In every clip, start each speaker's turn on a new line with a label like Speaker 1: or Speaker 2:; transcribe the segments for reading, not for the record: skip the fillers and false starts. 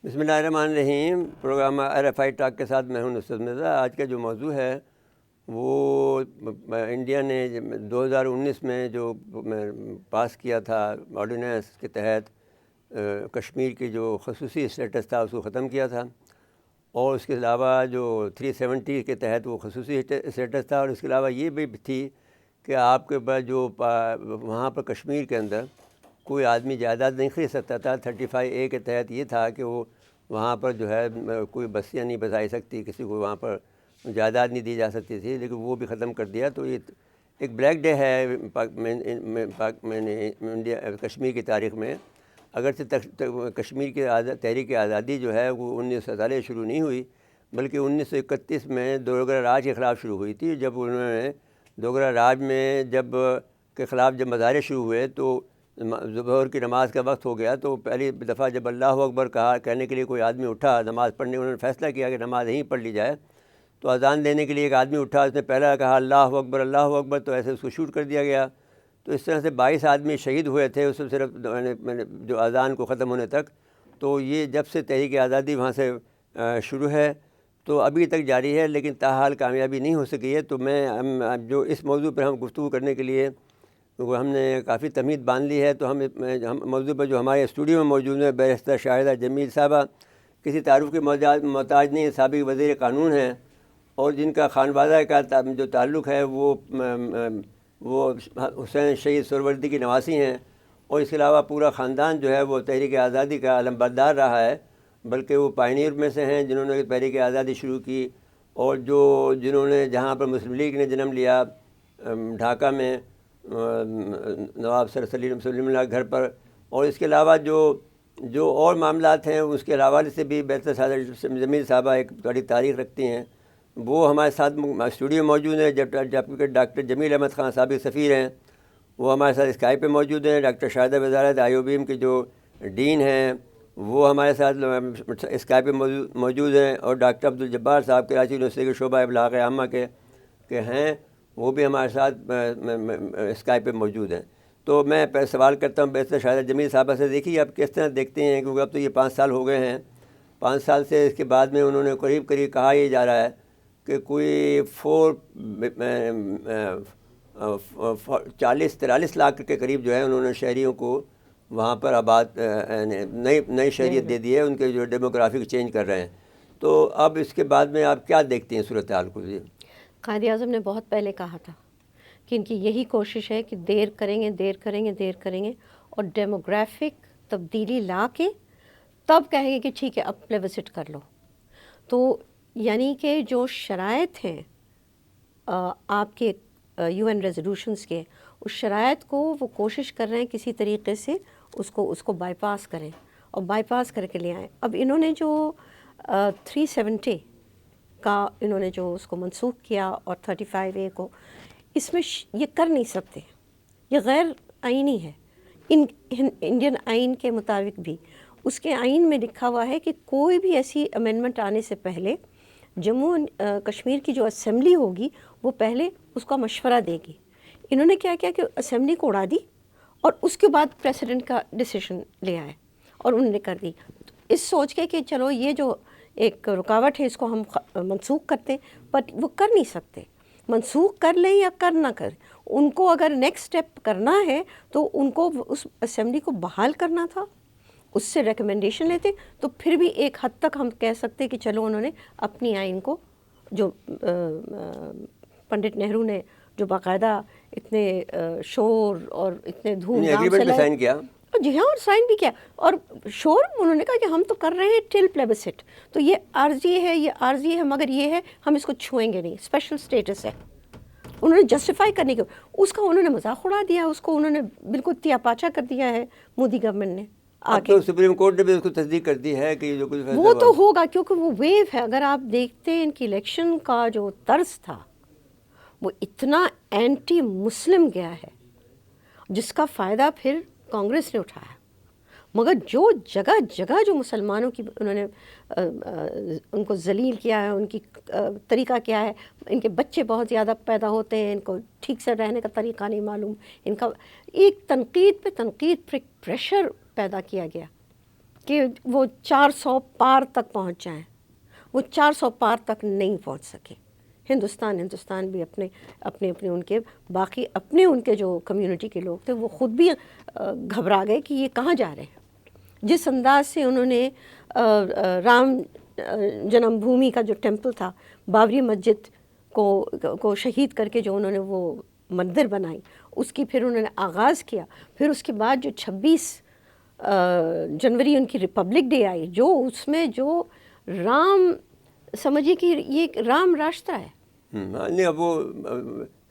Speaker 1: بسم اللہ الرحمن الرحیم۔ پروگرام RFI ٹاک کے ساتھ میں ہوں نصرت مرزا۔ آج کا جو موضوع ہے وہ انڈیا نے 2019 میں جو پاس کیا تھا آرڈیننس کے تحت کشمیر کی جو خصوصی اسٹیٹس تھا اس کو ختم کیا تھا، اور اس کے علاوہ جو 370 کے تحت وہ خصوصی اسٹیٹس تھا، اور اس کے علاوہ یہ بھی تھی کہ آپ کے پاس جو وہاں پر کشمیر کے اندر کوئی آدمی جائیداد نہیں خرید سکتا تھا۔ 35A کے تحت یہ تھا کہ وہ وہاں پر جو ہے کوئی بستیاں نہیں بسائی سکتی، کسی کو وہاں پر جائیداد نہیں دی جا سکتی تھی، لیکن وہ بھی ختم کر دیا۔ تو یہ ایک بلیک ڈے ہے انڈیا کشمیر کی تاریخ میں۔ اگرچہ کشمیر کی تحریک آزادی جو ہے وہ 1947 شروع نہیں ہوئی، بلکہ 1931 میں دوگرا راج کے خلاف شروع ہوئی تھی۔ جب انہوں نے دوگرا راج میں کے خلاف جب مظاہرے شروع ہوئے تو ظہر کی نماز کا وقت ہو گیا، تو پہلی دفعہ جب اللہ اکبر کہنے کے لیے کوئی آدمی اٹھا نماز پڑھنے، انہوں نے فیصلہ کیا کہ نماز یہیں پڑھ لی جائے، تو اذان دینے کے لیے ایک آدمی اٹھا، اس نے پہلا کہا اللہ اکبر، تو ایسے اس کو شوٹ کر دیا گیا۔ تو اس طرح سے 22 آدمی شہید ہوئے تھے اس میں صرف جو اذان کو ختم ہونے تک۔ تو یہ جب سے تحریک آزادی وہاں سے شروع ہے تو ابھی تک جاری ہے، لیکن تاحال کامیابی نہیں ہو سکی ہے۔ تو جو اس موضوع پر ہم گفتگو کرنے کے لیے وہ ہم نے کافی تمہید باندھ لی ہے، تو ہم موضوع پر جو ہمارے اسٹوڈیو میں موجود ہیں بیرسٹر شاہدہ جمیل صاحبہ، کسی تعارف کے محتاج نہیں، سابق وزیر قانون ہیں، اور جن کا خانوادہ کا جو تعلق ہے وہ حسین شہید سہروردی کی نواسی ہیں، اور اس کے علاوہ پورا خاندان جو ہے وہ تحریک آزادی کا علمبردار رہا ہے، بلکہ وہ پائنیئر میں سے ہیں جنہوں نے تحریک آزادی شروع کی، اور جنہوں نے جہاں پر مسلم لیگ نے جنم لیا ڈھاکہ میں نواب سر سلیم اللہ کے گھر پر، اور اس کے علاوہ جو اور معاملات ہیں اس کے حوالے سے بھی بیرسٹر شاہدہ جمیل صاحبہ ایک بڑی تاریخ رکھتی ہیں۔ وہ ہمارے ساتھ اسٹوڈیو موجود ہیں، جبکہ ڈاکٹر جمیل احمد خان سابق سفیر ہیں، وہ ہمارے ساتھ اسکائپ پہ موجود ہیں۔ ڈاکٹر شاہدہ وزارت IOBM کے جو ڈین ہیں وہ ہمارے ساتھ اسکائپ پہ موجود ہیں، اور ڈاکٹر عبدالجبار صاحب کراچی یونیورسٹی کے شعبہ ابلاغ عامہ کے ہیں، وہ بھی ہمارے ساتھ اسکائپ پہ موجود ہیں۔ تو میں سوال کرتا ہوں بیرسٹر شاہدہ جمیل صاحبہ سے، دیکھیے آپ کس طرح دیکھتے ہیں، کیونکہ اب تو یہ 5 سال ہو گئے ہیں، 5 سال سے اس کے بعد میں انہوں نے قریب کہا یہ جا رہا ہے کہ کوئی 40-43 لاکھ کے قریب جو ہے انہوں نے شہریوں کو وہاں پر آباد نئی شہریت دے دی ہے، ان کے جو ڈیموگرافک چینج کر رہے ہیں۔ تو اب اس کے بعد میں آپ کیا دیکھتے ہیں صورتحال کو؟
Speaker 2: قائد اعظم نے بہت پہلے کہا تھا کہ ان کی یہی کوشش ہے کہ دیر کریں گے اور ڈیموگرافک تبدیلی لا کے تب کہیں گے کہ ٹھیک ہے اب پلیبسٹ کر لو۔ تو یعنی کہ جو شرائط ہیں آپ کے UN ریزولوشنز کے، اس شرائط کو وہ کوشش کر رہے ہیں کسی طریقے سے اس کو بائی پاس کریں اور بائی پاس کر کے لے آئیں۔ اب انہوں نے جو 370 کا انہوں نے جو اس کو منسوخ کیا اور 35A کو، اس میں یہ کر نہیں سکتے، یہ غیر آئینی ہے۔ انڈین آئین کے مطابق بھی اس کے آئین میں لکھا ہوا ہے کہ کوئی بھی ایسی امینڈمنٹ آنے سے پہلے جموں کشمیر کی جو اسمبلی ہوگی وہ پہلے اس کا مشورہ دے گی۔ انہوں نے کیا کیا کہ اسمبلی کو اڑا دی اور اس کے بعد پریسیڈنٹ کا ڈیسیشن لے آئے اور انہوں نے کر دی، اس سوچ کے کہ چلو یہ جو ایک رکاوٹ ہے اس کو ہم منسوخ کرتے ہیں، بٹ وہ کر نہیں سکتے۔ منسوخ کر لیں یا کر نہ کریں، ان کو اگر نیکسٹ سٹیپ کرنا ہے تو ان کو اس اسمبلی کو بحال کرنا تھا، اس سے ریکمنڈیشن لیتے، تو پھر بھی ایک حد تک ہم کہہ سکتے کہ چلو انہوں نے اپنی آئین کو، جو پنڈت نہرو نے جو باقاعدہ اتنے شور اور اتنے دھوم دھام سے
Speaker 1: سائن کیا،
Speaker 2: جی ہاں، اور سائن بھی کیا، اور شور انہوں نے کہا کہ ہم تو کر رہے ہیں ٹل پلیبسٹ، تو یہ عارضی ہے مگر یہ ہے ہم اس کو چھوئیں گے نہیں، اسپیشل سٹیٹس ہے۔ انہوں نے جسٹیفائی کرنے کے اس کا انہوں نے مذاق اڑا دیا، اس کو انہوں نے بالکل تیا پاچا کر دیا ہے مودی گورنمنٹ نے۔
Speaker 1: اب تو سپریم کورٹ نے بھی اس کو تصدیق کر دی ہے کہ جو کچھ
Speaker 2: وہ تو ہوگا، کیونکہ وہ ویو ہے۔ اگر آپ دیکھتے ہیں ان کی الیکشن کا جو طرز تھا وہ اتنا اینٹی مسلم گیا ہے، جس کا فائدہ پھر کانگریس نے اٹھایا، مگر جو جگہ جو مسلمانوں کی انہوں نے ان کو ذلیل کیا ہے، ان کی طریقہ کیا ہے، ان کے بچے بہت زیادہ پیدا ہوتے ہیں، ان کو ٹھیک سے رہنے کا طریقہ نہیں معلوم، ان کا ایک تنقید پہ پریشر پیدا کیا گیا کہ وہ 400 پار تک پہنچ جائیں. وہ 400 پار تک نہیں پہنچ سکے. ہندوستان بھی اپنے ان کے باقی ان کے جو کمیونٹی کے لوگ تھے وہ خود بھی گھبرا گئے کہ یہ کہاں جا رہے ہیں. جس انداز سے انہوں نے رام جنم بھومی کا جو ٹیمپل تھا، بابری مسجد کو شہید کر کے جو انہوں نے وہ مندر بنائی، اس کی پھر انہوں نے آغاز کیا. پھر اس کے بعد جو 26 جنوری ان کی ریپبلک ڈے آئی، جو اس میں جو رام سمجھیے کہ یہ ایک رام راشٹر ہے.
Speaker 1: نہیں اب وہ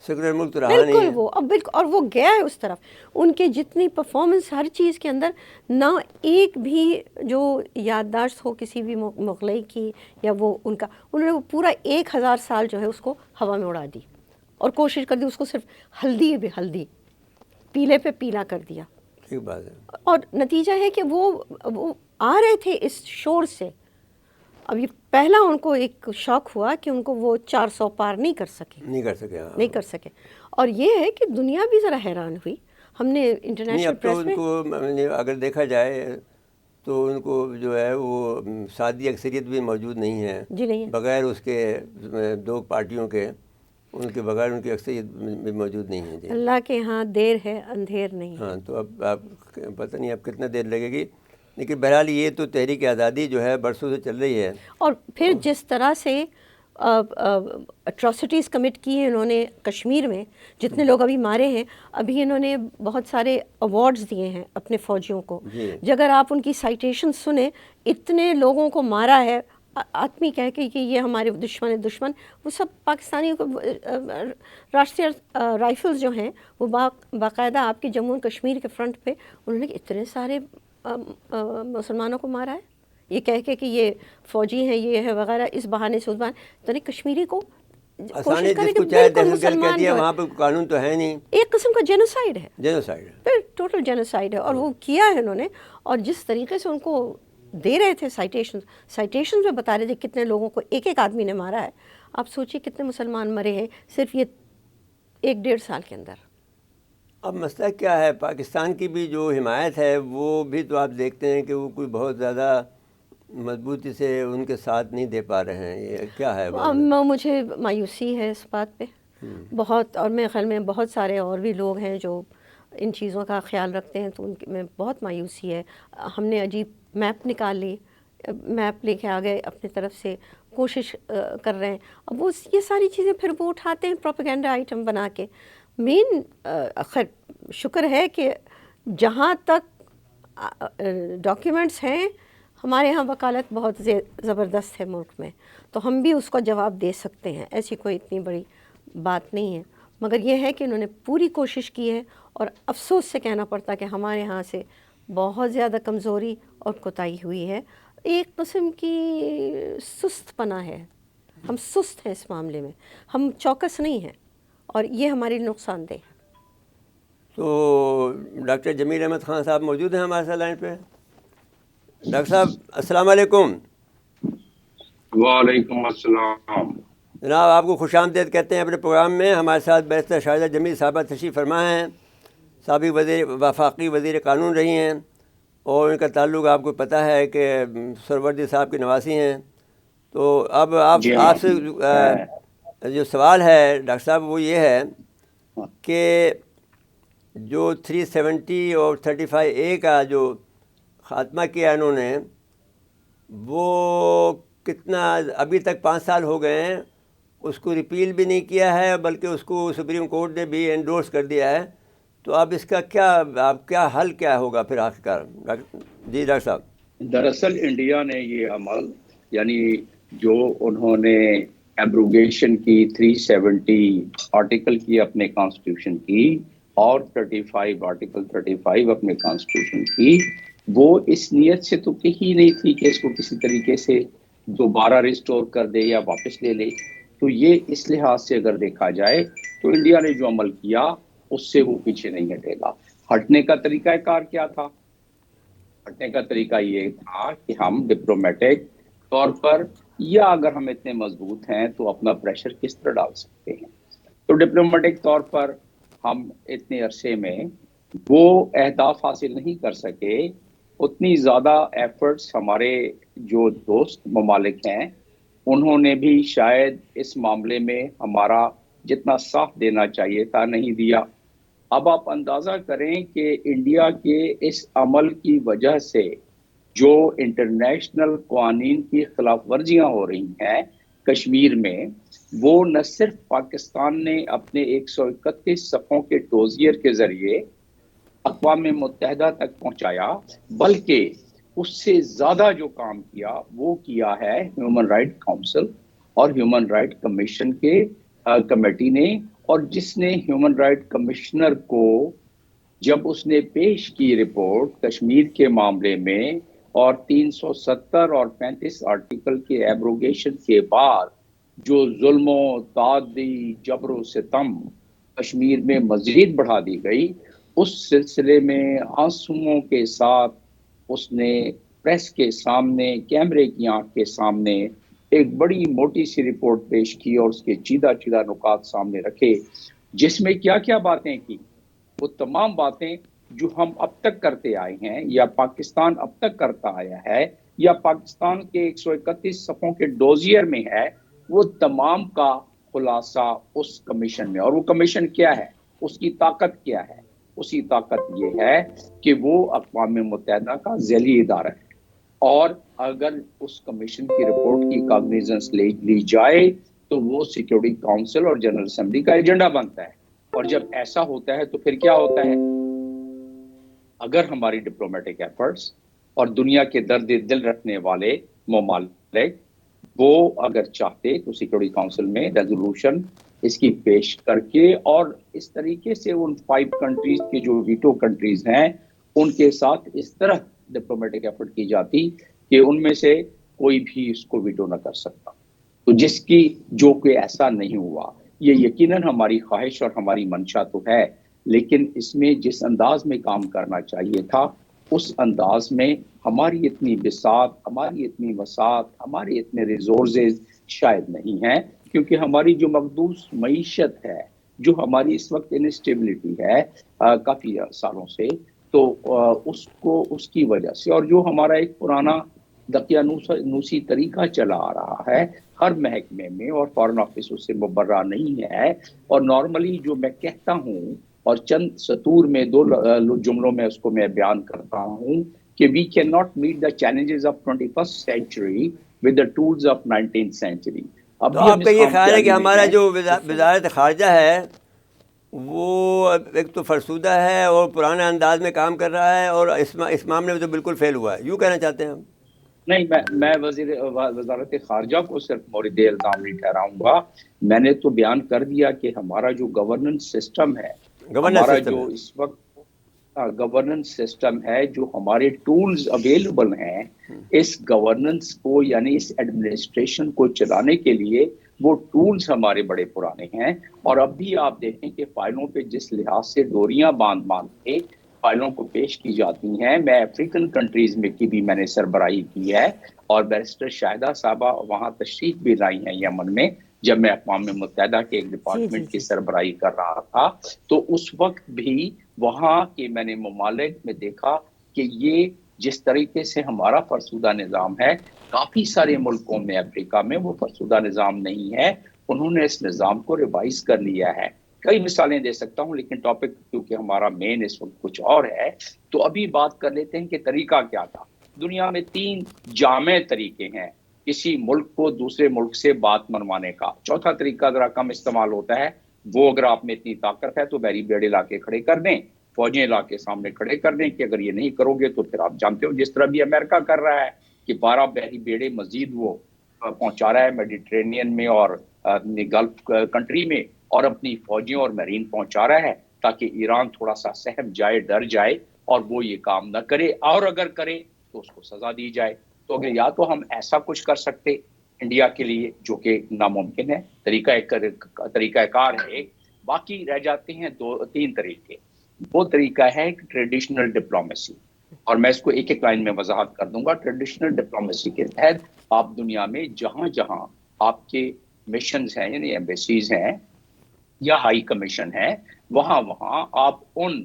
Speaker 1: سیکولر ملک تو رہا نہیں
Speaker 2: بالکل
Speaker 1: ہے.
Speaker 2: وہ اب بالکل، اور وہ گیا ہے اس طرف. ان کے جتنی پرفارمنس ہر چیز کے اندر، نہ ایک بھی جو یادداشت ہو کسی بھی مغلئی کی یا وہ انہوں نے وہ پورا 1000 سال جو ہے اس کو ہوا میں اڑا دی اور کوشش کر دی اس کو صرف ہلدی پیلے پہ پیلا کر دیا.
Speaker 1: ٹھیک بات ہے.
Speaker 2: اور نتیجہ ہے کہ وہ آ رہے تھے اس شور سے. اب یہ پہلا ان کو ایک شوق ہوا کہ ان کو وہ 400 پار نہیں کر سکے. اور یہ ہے کہ دنیا بھی ذرا حیران ہوئی. ہم نے انٹرنیشنل پریس میں
Speaker 1: ان کو اگر دیکھا جائے تو ان کو جو ہے وہ سادی اکثریت بھی موجود نہیں ہے.
Speaker 2: جی نہیں ہے.
Speaker 1: بغیر اس کے 2 پارٹیوں کے، ان کے بغیر ان کی اکثریت بھی موجود نہیں ہے. جی
Speaker 2: اللہ کے ہاں دیر ہے اندھیر نہیں.
Speaker 1: ہاں تو اب آپ پتہ نہیں اب کتنا دیر لگے گی، لیکن بہرحال یہ تو تحریک آزادی جو ہے برسوں سے چل رہی ہے. اور
Speaker 2: پھر جس طرح سے اٹراسٹیز کمٹ کی ہیں انہوں نے کشمیر میں، جتنے لوگ ابھی مارے ہیں، ابھی انہوں نے بہت سارے ایوارڈز دیے ہیں اپنے فوجیوں کو. اگر آپ ان کی سائٹیشن سنیں، اتنے لوگوں کو مارا ہے. آدمی کہہ کے کہ یہ ہمارے دشمن وہ سب پاکستانی راشٹریہ رائفلز جو ہیں وہ باقاعدہ آپ کے جموں کشمیر کے فرنٹ پہ انہوں نے اتنے سارے مسلمانوں کو مارا ہے. یہ کہہ کے کہ یہ فوجی ہیں، یہ ہے وغیرہ، اس بہانے سے اس بہانے تو نہیں کشمیری کو
Speaker 1: آسانی جس کو چاہے دہشت گرد کہہ دیا، وہاں پہ قانون تو ہے نہیں.
Speaker 2: ایک قسم کا جینوسائیڈ ہے، ٹوٹل جینوسائیڈ ہے. اور وہ کیا ہے انہوں نے، اور جس طریقے سے ان کو دے رہے تھے سائٹیشن میں بتا رہے تھے کتنے لوگوں کو ایک آدمی نے مارا ہے. آپ سوچئے کتنے مسلمان مرے ہیں صرف یہ 1-1.5 سال کے اندر.
Speaker 1: اب مسئلہ کیا ہے، پاکستان کی بھی جو حمایت ہے وہ بھی تو آپ دیکھتے ہیں کہ وہ کوئی بہت زیادہ مضبوطی سے ان کے ساتھ نہیں دے پا رہے ہیں. یہ کیا ہے؟
Speaker 2: مجھے مایوسی ہے اس بات پہ بہت، اور میرے خیال میں بہت سارے اور بھی لوگ ہیں جو ان چیزوں کا خیال رکھتے ہیں، تو ان میں بہت مایوسی ہے. ہم نے عجیب میپ نکال لی، میپ لے کے آ گئے، اپنی طرف سے کوشش کر رہے ہیں. اب وہ یہ ساری چیزیں پھر وہ اٹھاتے ہیں پروپیگنڈا آئٹم بنا کے. مین خیر شکر ہے کہ جہاں تک ڈاکیومنٹس ہیں ہمارے ہاں وکالت بہت زبردست ہے ملک میں، تو ہم بھی اس کا جواب دے سکتے ہیں. ایسی کوئی اتنی بڑی بات نہیں ہے، مگر یہ ہے کہ انہوں نے پوری کوشش کی ہے، اور افسوس سے کہنا پڑتا کہ ہمارے ہاں سے بہت زیادہ کمزوری اور کوتاہی ہوئی ہے. ایک قسم کی سست پنا ہے. ہم سست ہیں اس معاملے میں، ہم چوکس نہیں ہیں، اور یہ ہمارے نقصان دہ ہے.
Speaker 1: تو ڈاکٹر جمیل احمد خان صاحب موجود ہیں ہمارے ساتھ لائن پہ. ڈاکٹر صاحب السلام علیکم.
Speaker 3: وعلیکم السلام
Speaker 1: جناب، آپ کو خوش آمدید کہتے ہیں اپنے پروگرام میں. ہمارے ساتھ بیرسٹر شاہدہ جمیل صاحبہ تشریف فرما ہیں. سابق وفاقی وزیر قانون رہی ہیں، اور ان کا تعلق آپ کو پتہ ہے کہ سہروردی صاحب کے نواسی ہیں. تو اب آپ سے جو سوال ہے ڈاکٹر صاحب وہ یہ ہے کہ جو 370 اور 35A کا جو خاتمہ کیا انہوں نے، وہ کتنا ابھی تک 5 سال ہو گئے ہیں، اس کو ریپیل بھی نہیں کیا ہے، بلکہ اس کو سپریم کورٹ نے بھی انڈورس کر دیا ہے. تو اب اس کا کیا حل کیا ہوگا پھر آخرکار؟ جی ڈاکٹر صاحب.
Speaker 3: دراصل انڈیا نے یہ عمل، یعنی جو انہوں نے ایبروگیشن کی 370 آرٹیکل کی اپنے کانسٹیٹیوشن کی، اور 35 آرٹیکل 35 اپنے کانسٹیٹیوشن کی، وہ اس نیت سے تو کہیں نہیں تھی کہ اس کو کسی طریقے سے دوبارہ ریسٹور کر دے یا واپس لے لے. تو یہ اس لحاظ سے اگر دیکھا جائے تو انڈیا نے جو عمل کیا اس سے وہ پیچھے نہیں ہٹے گا. ہٹنے کا طریقہ کار کیا تھا؟ ہٹنے کا طریقہ یہ تھا کہ ہم ڈپلومیٹک طور پر، یا اگر ہم اتنے مضبوط ہیں تو اپنا پریشر کس طرح ڈال سکتے ہیں. تو ڈپلومیٹک طور پر ہم اتنے عرصے میں وہ اہداف حاصل نہیں کر سکے اتنی زیادہ ایفرٹس ہمارے جو دوست ممالک ہیں انہوں نے بھی شاید اس معاملے میں ہمارا جتنا ساتھ دینا چاہیے تھا نہیں دیا۔ اب آپ اندازہ کریں کہ انڈیا کے اس عمل کی وجہ سے جو انٹرنیشنل قوانین کی خلاف ورزیاں ہو رہی ہیں کشمیر میں، وہ نہ صرف پاکستان نے اپنے 131 صفوں کے ڈوزیئر کے ذریعے اقوام متحدہ تک پہنچایا، بلکہ اس سے زیادہ جو کام کیا وہ کیا ہے ہیومن رائٹ کونسل اور ہیومن رائٹ کمیشن کے کمیٹی نے، اور جس نے ہیومن رائٹ کمشنر کو جب اس نے پیش کی رپورٹ کشمیر کے معاملے میں اور 370 اور 35 آرٹیکل کے ایبروگیشن کے بعد جو ظلم و تعدی جبر و ستم کشمیر میں مزید بڑھا دی گئی، اس سلسلے میں آنسوؤں کے ساتھ اس نے پریس کے سامنے کیمرے کی آنکھ کے سامنے ایک بڑی موٹی سی رپورٹ پیش کی اور اس کے چیدہ چیدہ نکات سامنے رکھے، جس میں کیا کیا باتیں کی، وہ تمام باتیں جو ہم اب تک کرتے آئے ہیں یا پاکستان اب تک کرتا آیا ہے یا پاکستان کے 131 صفوں کے ڈوزیئر میں ہے، وہ تمام کا خلاصہ اس کمیشن میں۔ اور وہ کمیشن کیا ہے، اس کی طاقت کیا ہے؟ اس کی طاقت یہ ہے کہ وہ اقوام متحدہ کا ذیلی ادارہ ہے، اور اگر اس کمیشن کی رپورٹ کی کاگنیزنس لی جائے تو وہ سیکیورٹی کونسل اور جنرل اسمبلی کا ایجنڈا بنتا ہے۔ اور جب ایسا ہوتا ہے تو پھر کیا ہوتا ہے، اگر ہماری ڈپلومیٹک ایفرٹس اور دنیا کے درد دل رکھنے والے ممالک وہ اگر چاہتے تو سیکیورٹی کونسل میں ریزولوشن اس کی پیش کر کے اور اس طریقے سے ان 5 کنٹریز کے جو ویٹو کنٹریز ہیں ان کے ساتھ اس طرح ڈپلومیٹک ایفرٹ کی جاتی کہ ان میں سے کوئی بھی اس کو ویٹو نہ کر سکتا، تو جس کی جو کہ ایسا نہیں ہوا۔ یہ یقیناً ہماری خواہش اور ہماری منشا تو ہے، لیکن اس میں جس انداز میں کام کرنا چاہیے تھا اس انداز میں ہماری اتنی بساط، ہماری اتنی وسعت، ہمارے اتنے ریسورسز شاید نہیں ہیں، کیونکہ ہماری جو مقدوس معیشت ہے، جو ہماری اس وقت انسٹیبلٹی ہے کافی سالوں سے، تو اس کو اس کی وجہ سے، اور جو ہمارا ایک پرانا دقیانوسی طریقہ چلا آ رہا ہے ہر محکمے میں، اور فارن آفس اس سے مبرہ نہیں ہے، اور نارملی جو میں کہتا ہوں اور چند سطور میں 2 جملوں میں اس کو میں بیان کرتا ہوں کہ we can not meet the challenges of 21st century with the tools of 19th century. اب
Speaker 1: تو
Speaker 3: بھی ہم
Speaker 1: آپ کا
Speaker 3: اس
Speaker 1: یہ
Speaker 3: کام
Speaker 1: خیال ہے کہ
Speaker 3: جاری میں
Speaker 1: ہمارا
Speaker 3: ہیں۔
Speaker 1: جو وزارت خارجہ ہے وہ ایک تو فرسودہ ہے اور پرانے انداز میں کام کر رہا ہے، اور اس معاملے میں تو بالکل فیل ہوا ہے، یوں کہنا چاہتے ہیں ہم؟
Speaker 3: نہیں، میں وزارت خارجہ کو صرف مورد الزام نہیں ٹھہراؤں گا، میں نے تو بیان کر دیا کہ ہمارا جو گورننس سسٹم ہے،
Speaker 1: گورننس
Speaker 3: ہمارا
Speaker 1: سسٹم
Speaker 3: جو
Speaker 1: ہے۔
Speaker 3: اس وقت گورننس سسٹم ہے، جو ہمارے ٹولز اویلیبل ہیں اس گورننس کو یعنی اس ایڈمنسٹریشن کو چلانے کے لیے، وہ ٹولز ہمارے بڑے پرانے ہیں، اور اب بھی آپ دیکھیں کہ فائلوں پہ جس لحاظ سے ڈوریاں باندھ کے فائلوں کو پیش کی جاتی ہیں، میں افریقن کنٹریز میں کی بھی میں نے سربراہی کی ہے، اور بیرسٹر شاہدہ صاحبہ وہاں تشریف بھی لائی ہیں یمن میں جب میں اقوام متحدہ کے ایک
Speaker 2: جی جی
Speaker 3: ڈپارٹمنٹ کی
Speaker 2: جی
Speaker 3: سربراہی کر رہا تھا، تو اس وقت بھی وہاں کے میں نے ممالک میں دیکھا کہ یہ جس طریقے سے ہمارا فرسودہ نظام ہے، کافی سارے ملکوں میں افریقہ میں وہ فرسودہ نظام نہیں ہے، انہوں نے اس نظام کو ریوائز کر لیا ہے۔ کئی مثالیں دے سکتا ہوں، لیکن ٹاپک کیونکہ ہمارا مین اس وقت کچھ اور ہے، تو ابھی بات کر لیتے ہیں کہ طریقہ کیا تھا۔ دنیا میں 3 جامع طریقے ہیں کسی ملک کو دوسرے ملک سے بات منوانے کا۔ چوتھا طریقہ ذرا کم استعمال ہوتا ہے، وہ اگر آپ میں اتنی طاقت ہے تو بیری بیڑے لا کے کھڑے کر دیں، فوجیں لا کے سامنے کھڑے کر دیں کہ اگر یہ نہیں کرو گے تو پھر آپ جانتے ہو جس طرح بھی امریکہ کر رہا ہے کہ 12 بحری بیڑے مزید وہ پہنچا رہا ہے میڈیٹرینین میں اور گلف کنٹری میں، اور اپنی فوجیوں اور میرین پہنچا رہا ہے تاکہ ایران تھوڑا سا سہم جائے، ڈر جائے اور وہ یہ کام نہ کرے، اور اگر کرے تو اس کو سزا دی جائے۔ تو اگر یا تو ہم ایسا کچھ کر سکتے انڈیا کے لیے جو کہ ناممکن ہے، طریقہ کار ہے، باقی رہ جاتے ہیں 3 طریقے۔ وہ طریقہ ہے ٹریڈیشنل ڈپلومیسی، اور میں اس کو ایک ایک لائن میں وضاحت کر دوں گا۔ ٹریڈیشنل ڈپلومیسی کے تحت آپ دنیا میں جہاں جہاں آپ کے مشنز ہیں یعنی ایمبیسیز ہیں یا ہائی کمیشن ہے، وہاں آپ ان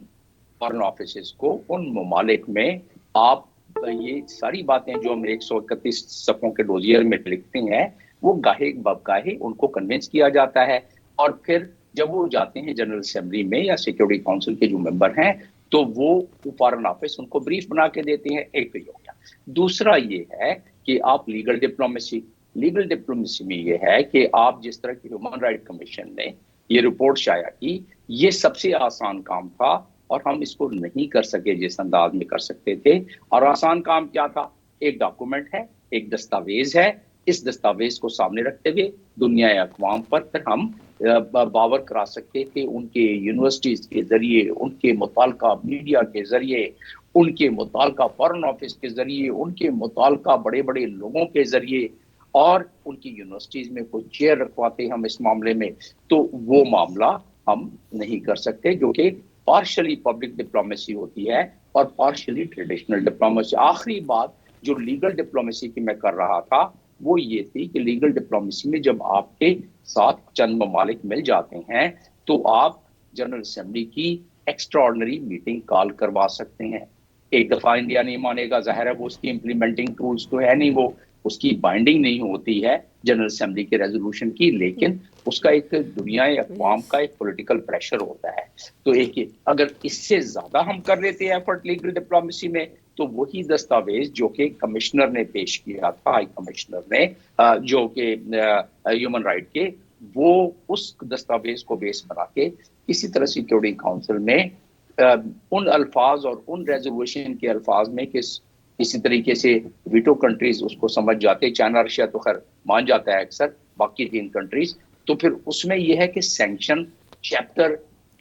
Speaker 3: فارن آفیسز کو ان ممالک میں آپ یہ ساری باتیں جو ہم 131 صفحوں کے ڈوزیئر میں لکھتے ہیں وہ گاہے بگاہے ان کو کنونس کیا جاتا ہے، اور پھر جب وہ جاتے ہیں جنرل اسمبلی میں یا سیکورٹی کونسل کے جو ممبر ہیں تو وہ فارن آفس ان کو بریف بنا کے دیتے ہیں. ایک تو یہ ہو گیا. دوسرا یہ ہے کہ آپ لیگل ڈپلومیسی میں یہ ہے کہ آپ جس طرح کی ہیومن رائٹ کمیشن نے یہ رپورٹ شائع کی، یہ سب سے آسان کام تھا اور ہم اس کو نہیں کر سکے جس انداز میں کر سکتے تھے. اور آسان کام کیا تھا؟ ایک ڈاکومنٹ ہے، ایک دستاویز ہے، اس دستاویز کو سامنے رکھتے ہوئے دنیا اقوام پر پھر ہم باور کرا سکتے تھے ان کے یونیورسٹیز کے ذریعے، ان کے متعلقہ میڈیا کے ذریعے، ان کے متعلقہ فارن آفس کے ذریعے، ان کے متعلقہ بڑے بڑے لوگوں کے ذریعے، اور ان کی یونیورسٹیز میں کوئی چیئر رکھواتے ہم اس معاملے میں. تو وہ معاملہ ہم نہیں کر سکتے، جو کہ پارشلی پبلک ڈپلومیسی ہوتی ہے اور پارشلی ٹریڈیشنل ڈپلومیسی. آخری بات جو لیگل ڈپلومیسی کی میں کر رہا تھا وہ یہ تھی کہ لیگل ڈپلومیسی میں جب آپ کے ساتھ چند ممالک مل جاتے ہیں تو آپ جنرل اسمبلی کی ایکسٹرا آرڈنری میٹنگ کال کروا سکتے ہیں. ایک دفعہ انڈیا نہیں مانے گا، ظاہر ہے وہ اس کی امپلیمنٹنگ ٹولز تو ہے نہیں، وہ اس کی بائنڈنگ نہیں ہوتی ہے جنرل اسمبلی کے ریزولوشن کی، لیکن اس کا ایک دنیا اقوام کا ایک پولیٹیکل پریشر ہوتا ہے. تو ایک اگر اس سے زیادہ ہم کر لیتے ہیں ایفرٹ لیگل ڈپلومیسی میں تو وہی دستاویز جو کہ کمشنر نے پیش کیا تھا، ہائی کمشنر نے جو کہ ہیومن رائٹ کے، وہ اس دستاویز کو بیس بنا کے کسی طرح سیکورٹی کونسل میں ان الفاظ اور ان ریزولوشن کے الفاظ میں کسی طریقے سے ویٹو کنٹریز اس کو سمجھ جاتے، چائنا رشیا تو خیر مان جاتا ہے اکثر، باقی 3 کنٹریز، تو پھر اس میں یہ ہے کہ سینکشن چیپٹر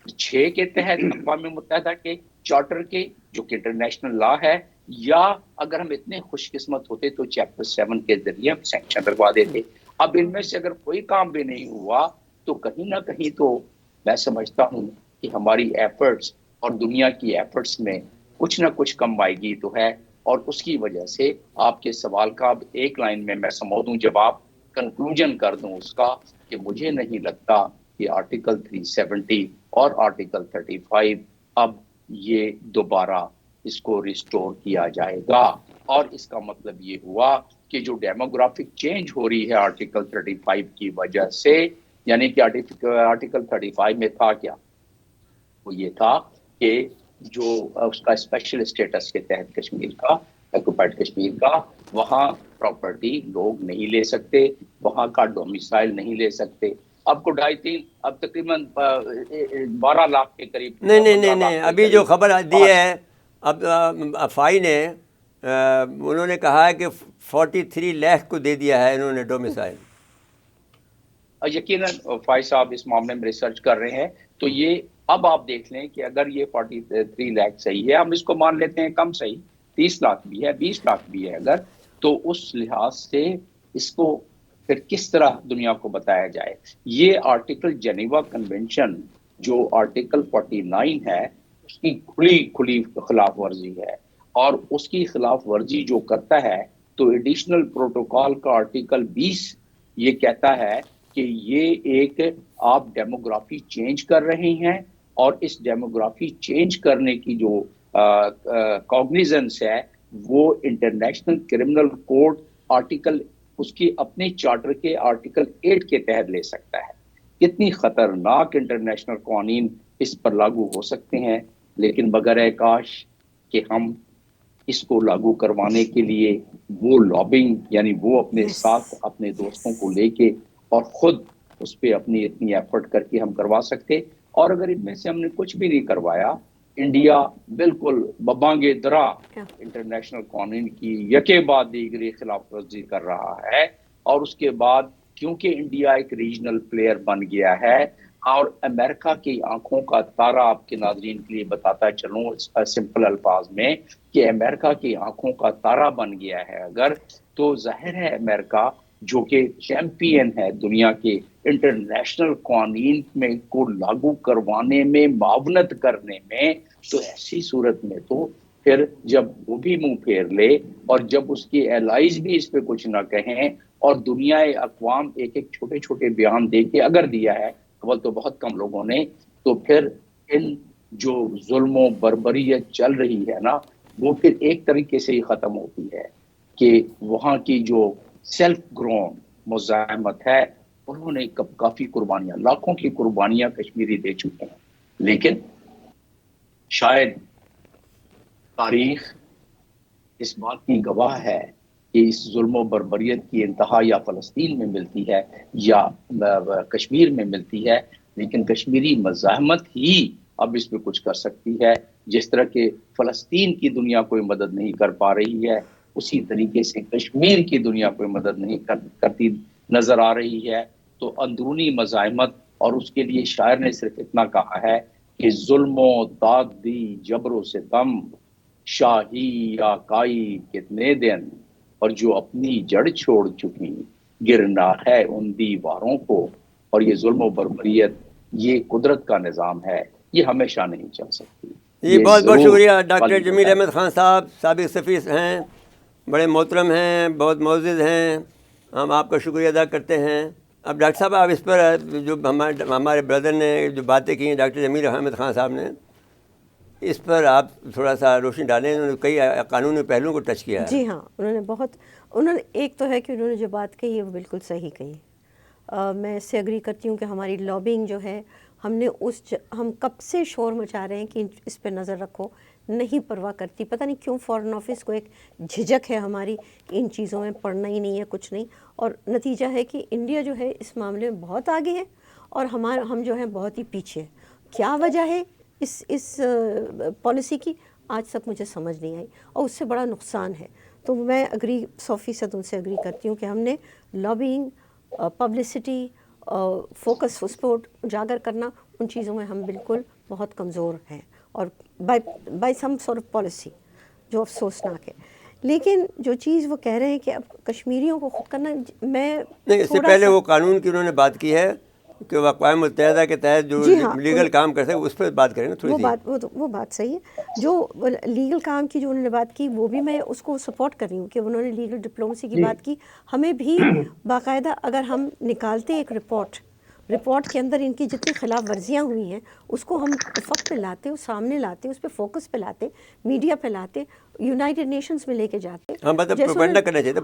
Speaker 3: 6 کے تحت اقوام متحدہ کے چارٹر کے جو کہ انٹرنیشنل لا ہے، یا اگر ہم اتنے خوش قسمت ہوتے تو چیپٹر 7 کے ذریعے ہم سینکشن لگوا دیتے. اب ان میں سے اگر کوئی کام بھی نہیں ہوا تو کہیں نہ کہیں تو میں سمجھتا ہوں کہ ہماری ایفرٹس اور دنیا کی ایفرٹس میں کچھ نہ کچھ کم آئے گی تو ہے. اور اس کی وجہ سے آپ کے سوال کا اب ایک لائن میں سمو دوں جواب، کنکلوژن کر دوں اس کا، کہ مجھے نہیں لگتا کہ آرٹیکل 370 اور آرٹیکل 35 اب یہ دوبارہ اس کو ریسٹور کیا جائے گا. اور اس کا مطلب یہ ہوا کہ جو ڈیموگرافک چینج ہو رہی ہے آرٹیکل 35 کی وجہ سے، یعنی کہ آرٹیکل 35 میں تھا کیا؟ وہ یہ تھا کہ جو اس کا اسپیشل اسٹیٹس کے تحت کشمیر کا، آکوپائڈ کشمیر کا، وہاں پراپرٹی لوگ نہیں لے سکتے، وہاں کا ڈومیسائل نہیں لے سکتے. اب کو 2.5-3 اب تقریباً 12 لاکھ کے قریب.
Speaker 1: نہیں ابھی جو خبر دی ہے اب افائی نے انہوں نے کہا ہے کہ 43 لاکھ کو دے دیا ہے انہوں نے ڈومیسائل.
Speaker 3: یقیناً فائز صاحب اس معاملے میں ریسرچ کر رہے ہیں، تو یہ اب آپ دیکھ لیں کہ اگر یہ 43 لاکھ صحیح ہے، ہم اس کو مان لیتے ہیں کم صحیح، 30 لاکھ بھی ہے، 20 لاکھ بھی ہے اگر، تو اس لحاظ سے اس کو پھر کس طرح دنیا کو بتایا جائے. یہ آرٹیکل جنیوا کنونشن جو آرٹیکل 49 ہے اس کی کھلی خلاف ورزی ہے، اور اس کی خلاف ورزی جو کرتا ہے تو ایڈیشنل پروٹوکول کا آرٹیکل 20 یہ کہتا ہے کہ یہ ایک آپ ڈیموگرافی چینج کر رہے ہیں، اور اس ڈیموگرافی چینج کرنے کی جو کاگنیزنس ہے وہ انٹرنیشنل کرمنل کورٹ آرٹیکل اس کی اپنے چارٹر کے آرٹیکل 8 کے تحت لے سکتا ہے. کتنی خطرناک انٹرنیشنل قوانین اس پر لاگو ہو سکتے ہیں، لیکن مگر ہے کاش کہ ہم اس کو لاگو کروانے کے لیے وہ لابنگ، یعنی وہ اپنے ساتھ اپنے دوستوں کو لے کے اور خود اس پہ اپنی اتنی ایفرٹ کر کے ہم کروا سکتے. اور اگر ان میں سے ہم نے کچھ بھی نہیں کروایا، انڈیا بالکل ببانگے درا انٹرنیشنل قوانین کی یکے بعد دیگری خلاف ورزی کر رہا ہے. اور اس کے بعد کیونکہ انڈیا ایک ریجنل پلیئر بن گیا ہے، اور امریکہ کی آنکھوں کا تارا، آپ کے ناظرین کے لیے بتاتا چلوں سمپل الفاظ میں کہ امریکہ کی آنکھوں کا تارا بن گیا ہے اگر، تو ظاہر ہے امریکہ جو کہ چیمپئن ہے دنیا کے انٹرنیشنل قوانین میں کو لاگو کروانے میں، معاونت کرنے میں، تو ایسی صورت میں تو پھر جب وہ بھی منہ پھیر لے اور جب اس کی ایلائز بھی اس پہ کچھ نہ کہیں، اور دنیا اقوام ایک چھوٹے چھوٹے بیان دے کے اگر دیا ہے، اول تو بہت کم لوگوں نے، تو پھر ان جو ظلم و بربریت چل رہی ہے نا، وہ پھر ایک طریقے سے ہی ختم ہوتی ہے کہ وہاں کی جو سیلف گرون مزاحمت ہے، انہوں نے کافی قربانیاں، لاکھوں کی قربانیاں کشمیری دے چکے ہیں، لیکن شاید تاریخ اس بات کی گواہ ہے کہ اس ظلم و بربریت کی انتہا یا فلسطین میں ملتی ہے یا کشمیر میں ملتی ہے، لیکن کشمیری مزاحمت ہی اب اس پہ کچھ کر سکتی ہے۔ جس طرح کہ فلسطین کی دنیا کوئی مدد نہیں کر پا رہی ہے، اسی طریقے سے کشمیر کی دنیا کوئی مدد نہیں کرتی نظر آ رہی ہے۔ تو اندرونی مزاحمت، اور اس کے لیے شاعر نے صرف اتنا کہا ہے کہ ظلم و داد دی جبر و ستم، شاہی آقائی کتنے دن، اور جو اپنی جڑ چھوڑ چکی گرنا ہے ان دیواروں کو۔ اور یہ ظلم و بربریت، یہ قدرت کا نظام ہے، یہ ہمیشہ نہیں چل سکتی۔
Speaker 1: جی بہت بہت
Speaker 3: ضرور
Speaker 1: شکریہ ڈاکٹر
Speaker 3: پل
Speaker 1: جمیل
Speaker 3: ہے۔
Speaker 1: احمد خان صاحب، سابق سفیر ہیں، بڑے محترم ہیں، بہت معزز ہیں، ہم آپ کا شکریہ ادا کرتے ہیں۔ اب ڈاکٹر صاحب آپ اس پر جو ہمارے بردر نے جو باتیں کی ہیں ڈاکٹر جمیل احمد خان صاحب نے، اس پر آپ تھوڑا سا روشنی ڈالیں۔ انہوں نے کئی قانونی پہلوؤں کو ٹچ کیا ہے۔
Speaker 2: جی ہاں، انہوں نے ایک تو ہے کہ انہوں نے جو بات کہی ہے وہ بالکل صحیح کہی۔ میں اس سے اگری کرتی ہوں کہ ہماری لابنگ جو ہے، ہم کب سے شور مچا رہے ہیں کہ اس پہ نظر رکھو، نہیں پرواہ کرتی۔ پتہ نہیں کیوں فارن آفس کو ایک جھجک ہے ہماری کہ ان چیزوں میں پڑھنا ہی نہیں ہے، کچھ نہیں، اور نتیجہ ہے کہ انڈیا جو ہے اس معاملے میں بہت آگے ہے اور ہم جو ہیں بہت ہی پیچھے ہیں۔ کیا وجہ ہے اس پالیسی کی، آج تک مجھے سمجھ نہیں آئی، اور اس سے بڑا نقصان ہے۔ تو میں 100% ان سے اگری کرتی ہوں کہ ہم نے لابنگ، پبلسٹی، فوکس اس پر اجاگر کرنا، ان چیزوں میں ہم بالکل بہت کمزور ہیں، اور by some sort of policy جو افسوسناک ہے۔ لیکن جو چیز وہ کہہ رہے ہیں کہ اب کشمیریوں کو خود کرنا، میں
Speaker 1: نہیں، اس سے پہلے وہ قانون کی انہوں نے بات کی ہے کہ وہ اقوام متحدہ کے تحت جو
Speaker 2: جی ہاں،
Speaker 1: لیگل کام کر سکے، اس پہ بات کریں نا تھوڑی سی۔
Speaker 2: وہ بات صحیح ہے۔ جو لیگل کام کی جو انہوں نے بات کی، وہ بھی میں اس کو سپورٹ کر رہی ہوں کہ انہوں نے لیگل ڈپلومیسی کی بات کی۔ ہمیں بھی باقاعدہ اگر ہم نکالتے ایک رپورٹ کے اندر ان کی جتنی خلاف ورزیاں ہوئی ہیں، اس کو ہم افق پہ لاتے، اس سامنے لاتے، اس پہ فوکس پہ لاتے، میڈیا پہ لاتے، یونائٹڈ نیشنز میں لے کے جاتے،
Speaker 1: ہاں، مطلب پروپیگنڈا کرنا چاہیے تھا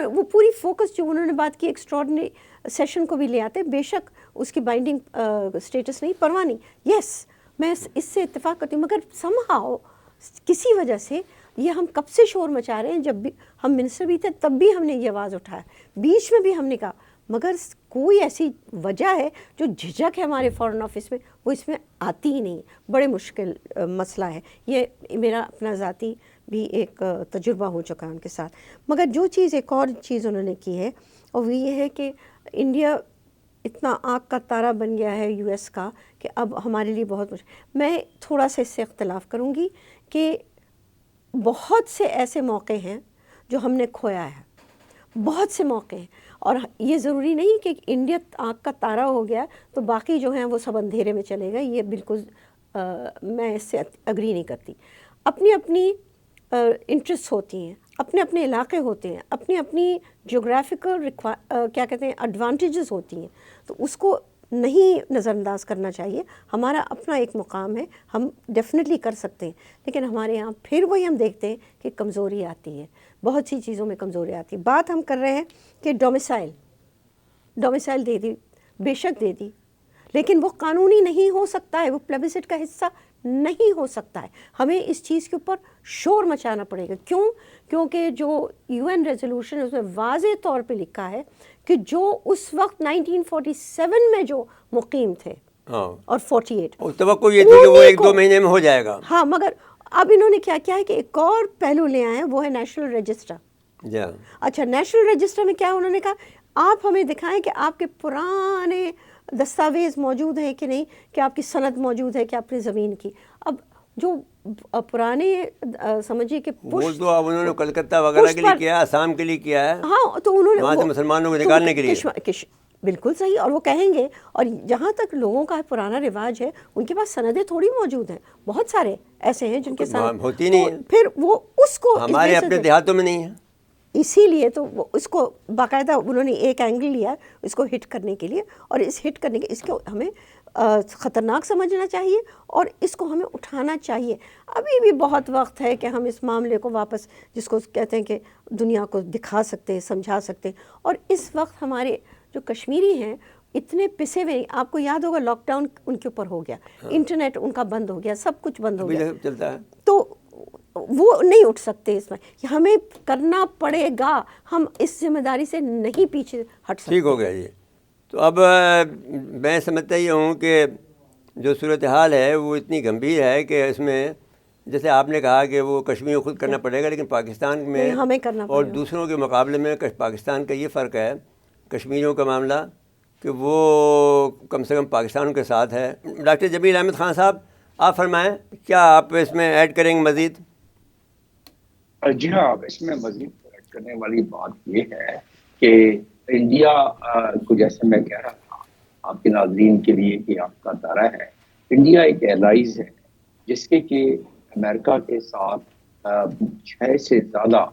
Speaker 2: وہ پوری فوکس جو انہوں نے بات کی ایکسٹراڈنری سیشن کو بھی لے آتے۔ بے شک اس کی بائنڈنگ اسٹیٹس نہیں، پرواہ نہیں، یس میں اس سے اتفاق کرتی ہوں، مگر سم ہاؤ کسی وجہ سے یہ ہم کب سے شور مچا رہے ہیں، جب بھی ہم منسٹر بھی تھے تب بھی ہم نے یہ آواز اٹھایا، بیچ میں بھی ہم نے کہا، مگر کوئی ایسی وجہ ہے جو جھجک ہے ہمارے فارن آفس میں، وہ اس میں آتی ہی نہیں۔ بڑے مشکل مسئلہ ہے یہ، میرا اپنا ذاتی بھی ایک تجربہ ہو چکا ہے ان کے ساتھ۔ مگر جو چیز ایک اور چیز انہوں نے کی ہے، اور وہ یہ ہے کہ انڈیا اتنا آنکھ کا تارا بن گیا ہے یو ایس کا کہ اب ہمارے لیے بہت میں تھوڑا سا اس سے اختلاف کروں گی کہ بہت سے ایسے موقع ہیں جو ہم نے کھویا ہے، بہت سے موقع ہیں، اور یہ ضروری نہیں کہ انڈیا آنکھ کا تارا ہو گیا تو باقی جو ہیں وہ سب اندھیرے میں چلے گئے۔ یہ بالکل میں اس سے اگری نہیں کرتی۔ اپنی اپنی انٹرسٹ ہوتی ہیں، اپنے اپنے علاقے ہوتے ہیں، اپنی اپنی جغرافیکل کیا کہتے ہیں ایڈوانٹیجز ہوتی ہیں، تو اس کو نہیں نظر انداز کرنا چاہیے۔ ہمارا اپنا ایک مقام ہے، ہم ڈیفینیٹلی کر سکتے ہیں، لیکن ہمارے یہاں پھر وہی ہم دیکھتے ہیں کہ کمزوری آتی ہے، بہت سی چیزوں میں کمزوری آتی ہے۔ بات ہم کر رہے ہیں کہ ڈومیسائل دے دی، بے شک دے دی، لیکن وہ قانونی نہیں ہو سکتا ہے، وہ پلیبسٹ کا حصہ نہیں ہو سکتا ہے۔ ہمیں اس چیز کے اوپر شور مچانا پڑے گا۔ کیونکہ جو یو این ریزولوشن ہے اس میں واضح طور پہ لکھا ہے کہ جو اس وقت 1947 میں جو مقیم تھے اور 48،
Speaker 1: توقع یہ تھی کہ وہ 1-2 مہینے میں ہو جائے گا۔
Speaker 2: ہاں، مگر اب انہوں نے کیا کیا ہے کہ ایک اور پہلو لے آئے ہیں، وہ ہے نیشنل رجسٹر۔ اچھا، نیشنل رجسٹر میں کیا انہوں نے کہا، آپ ہمیں دکھائیں کہ آپ کے پرانے دستاویز موجود ہیں کہ نہیں، کہ آپ کی سند موجود ہے کہ اپنی زمین کی۔ اب جو پرانے سمجھیے کہ
Speaker 1: وہ تو اب انہوں نے کلکتہ وغیرہ کے لیے کیا ہے، آسام کے لیے کیا ہے،
Speaker 2: ہاں، تو انہوں نے
Speaker 1: وہاں سے مسلمانوں کو نکالنے کے لیے،
Speaker 2: بالکل صحیح، اور وہ کہیں گے، اور جہاں تک لوگوں کا پرانا رواج ہے ان کے پاس سندیں تھوڑی موجود ہیں، بہت سارے ایسے ہیں جن کے ساتھ
Speaker 1: ہوتی نہیں ہے،
Speaker 2: پھر وہ اس کو
Speaker 1: ہمارے اپنے دیہاتوں میں نہیں ہے۔
Speaker 2: اسی لیے تو اس کو باقاعدہ انہوں نے ایک اینگل لیا اس کو ہٹ کرنے کے لیے، اور اس ہٹ کرنے کے اس کو ہمیں خطرناک سمجھنا چاہیے اور اس کو ہمیں اٹھانا چاہیے. ابھی بھی بہت وقت ہے کہ ہم اس معاملے کو واپس، جس کو کہتے ہیں کہ دنیا کو دکھا سکتے ہیں، سمجھا سکتے ہیں. اور اس وقت ہمارے جو کشمیری ہیں اتنے پسے ہوئے، آپ کو یاد ہوگا لاک ڈاؤن ان کے اوپر ہو گیا، انٹرنیٹ ان کا بند ہو گیا، سب کچھ بند ہو گیا،
Speaker 1: چلتا ہے
Speaker 2: تو وہ نہیں اٹھ سکتے. اس میں ہمیں کرنا پڑے گا، ہم اس ذمہ داری سے نہیں پیچھے ہٹ سکتے.
Speaker 1: ٹھیک ہو گیا جی. تو اب میں سمجھتا یہ ہوں کہ جو صورتحال ہے وہ اتنی گمبھیر ہے کہ اس میں جیسے آپ نے کہا کہ وہ کشمیر کو خود کرنا پڑے گا، لیکن پاکستان میں
Speaker 2: ہمیں کرنا
Speaker 1: اور
Speaker 2: پڑے گا.
Speaker 1: دوسروں کے مقابلے میں پاکستان کا یہ فرق ہے کشمیریوں کا معاملہ کہ وہ کم سے کم پاکستان کے ساتھ ہے. ڈاکٹر جمیل احمد خان صاحب، آپ فرمائیں، کیا آپ اس میں ایڈ کریں گے مزید؟
Speaker 3: جی ہاں، اس میں مزید ایڈ کرنے والی بات یہ ہے کہ انڈیا کو، جیسے میں کہہ رہا تھا آپ کے ناظرین کے لیے کہ آپ کا دارہ ہے، انڈیا ایک ایئرلائنز ہے جس کے کہ امریکہ کے ساتھ 6 سے زیادہ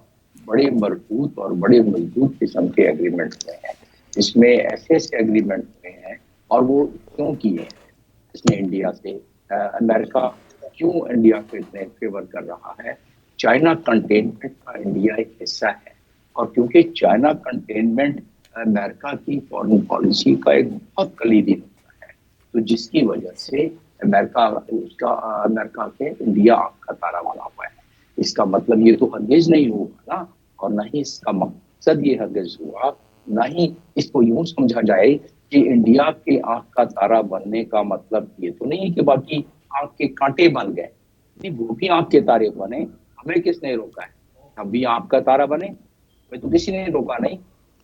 Speaker 3: بڑے مربوط اور بڑے مضبوط قسم کے ایگریمنٹ ہوئے ہیں. اس میں ایسے ایگریمنٹ ہوئے ہیں، اور وہ کیوں کیے ہیں اس نے انڈیا سے؟ امریکہ کیوں انڈیا کو اتنے فیور کر رہا ہے؟ چائنا کنٹینمنٹ کا انڈیا ایک حصہ ہے، اور کیونکہ چائنا کنٹینمنٹ امریکہ کی فارن پالیسی کا ایک بہت کلیدی نقطہ ہے، تو جس کی وجہ سے امریکہ کے انڈیا آنکھ کا تارا بنا ہوا ہے. اس کا مطلب یہ تو ہرگز نہیں ہوا نا، اور نہ ہی اس کا مقصد یہ ہرگز ہوا، نہ ہی اس کو یوں سمجھا جائے کہ انڈیا کے آنکھ کا تارا بننے کا مطلب یہ تو نہیں کہ باقی آنکھ کے کانٹے بن گئے. وہ بھی آنکھ کے تارے بنے، ہمیں کس نے روکا ہے؟ ہم بھی آنکھ کا تارا بنے، ہمیں تو کسی نے روکا نہیں،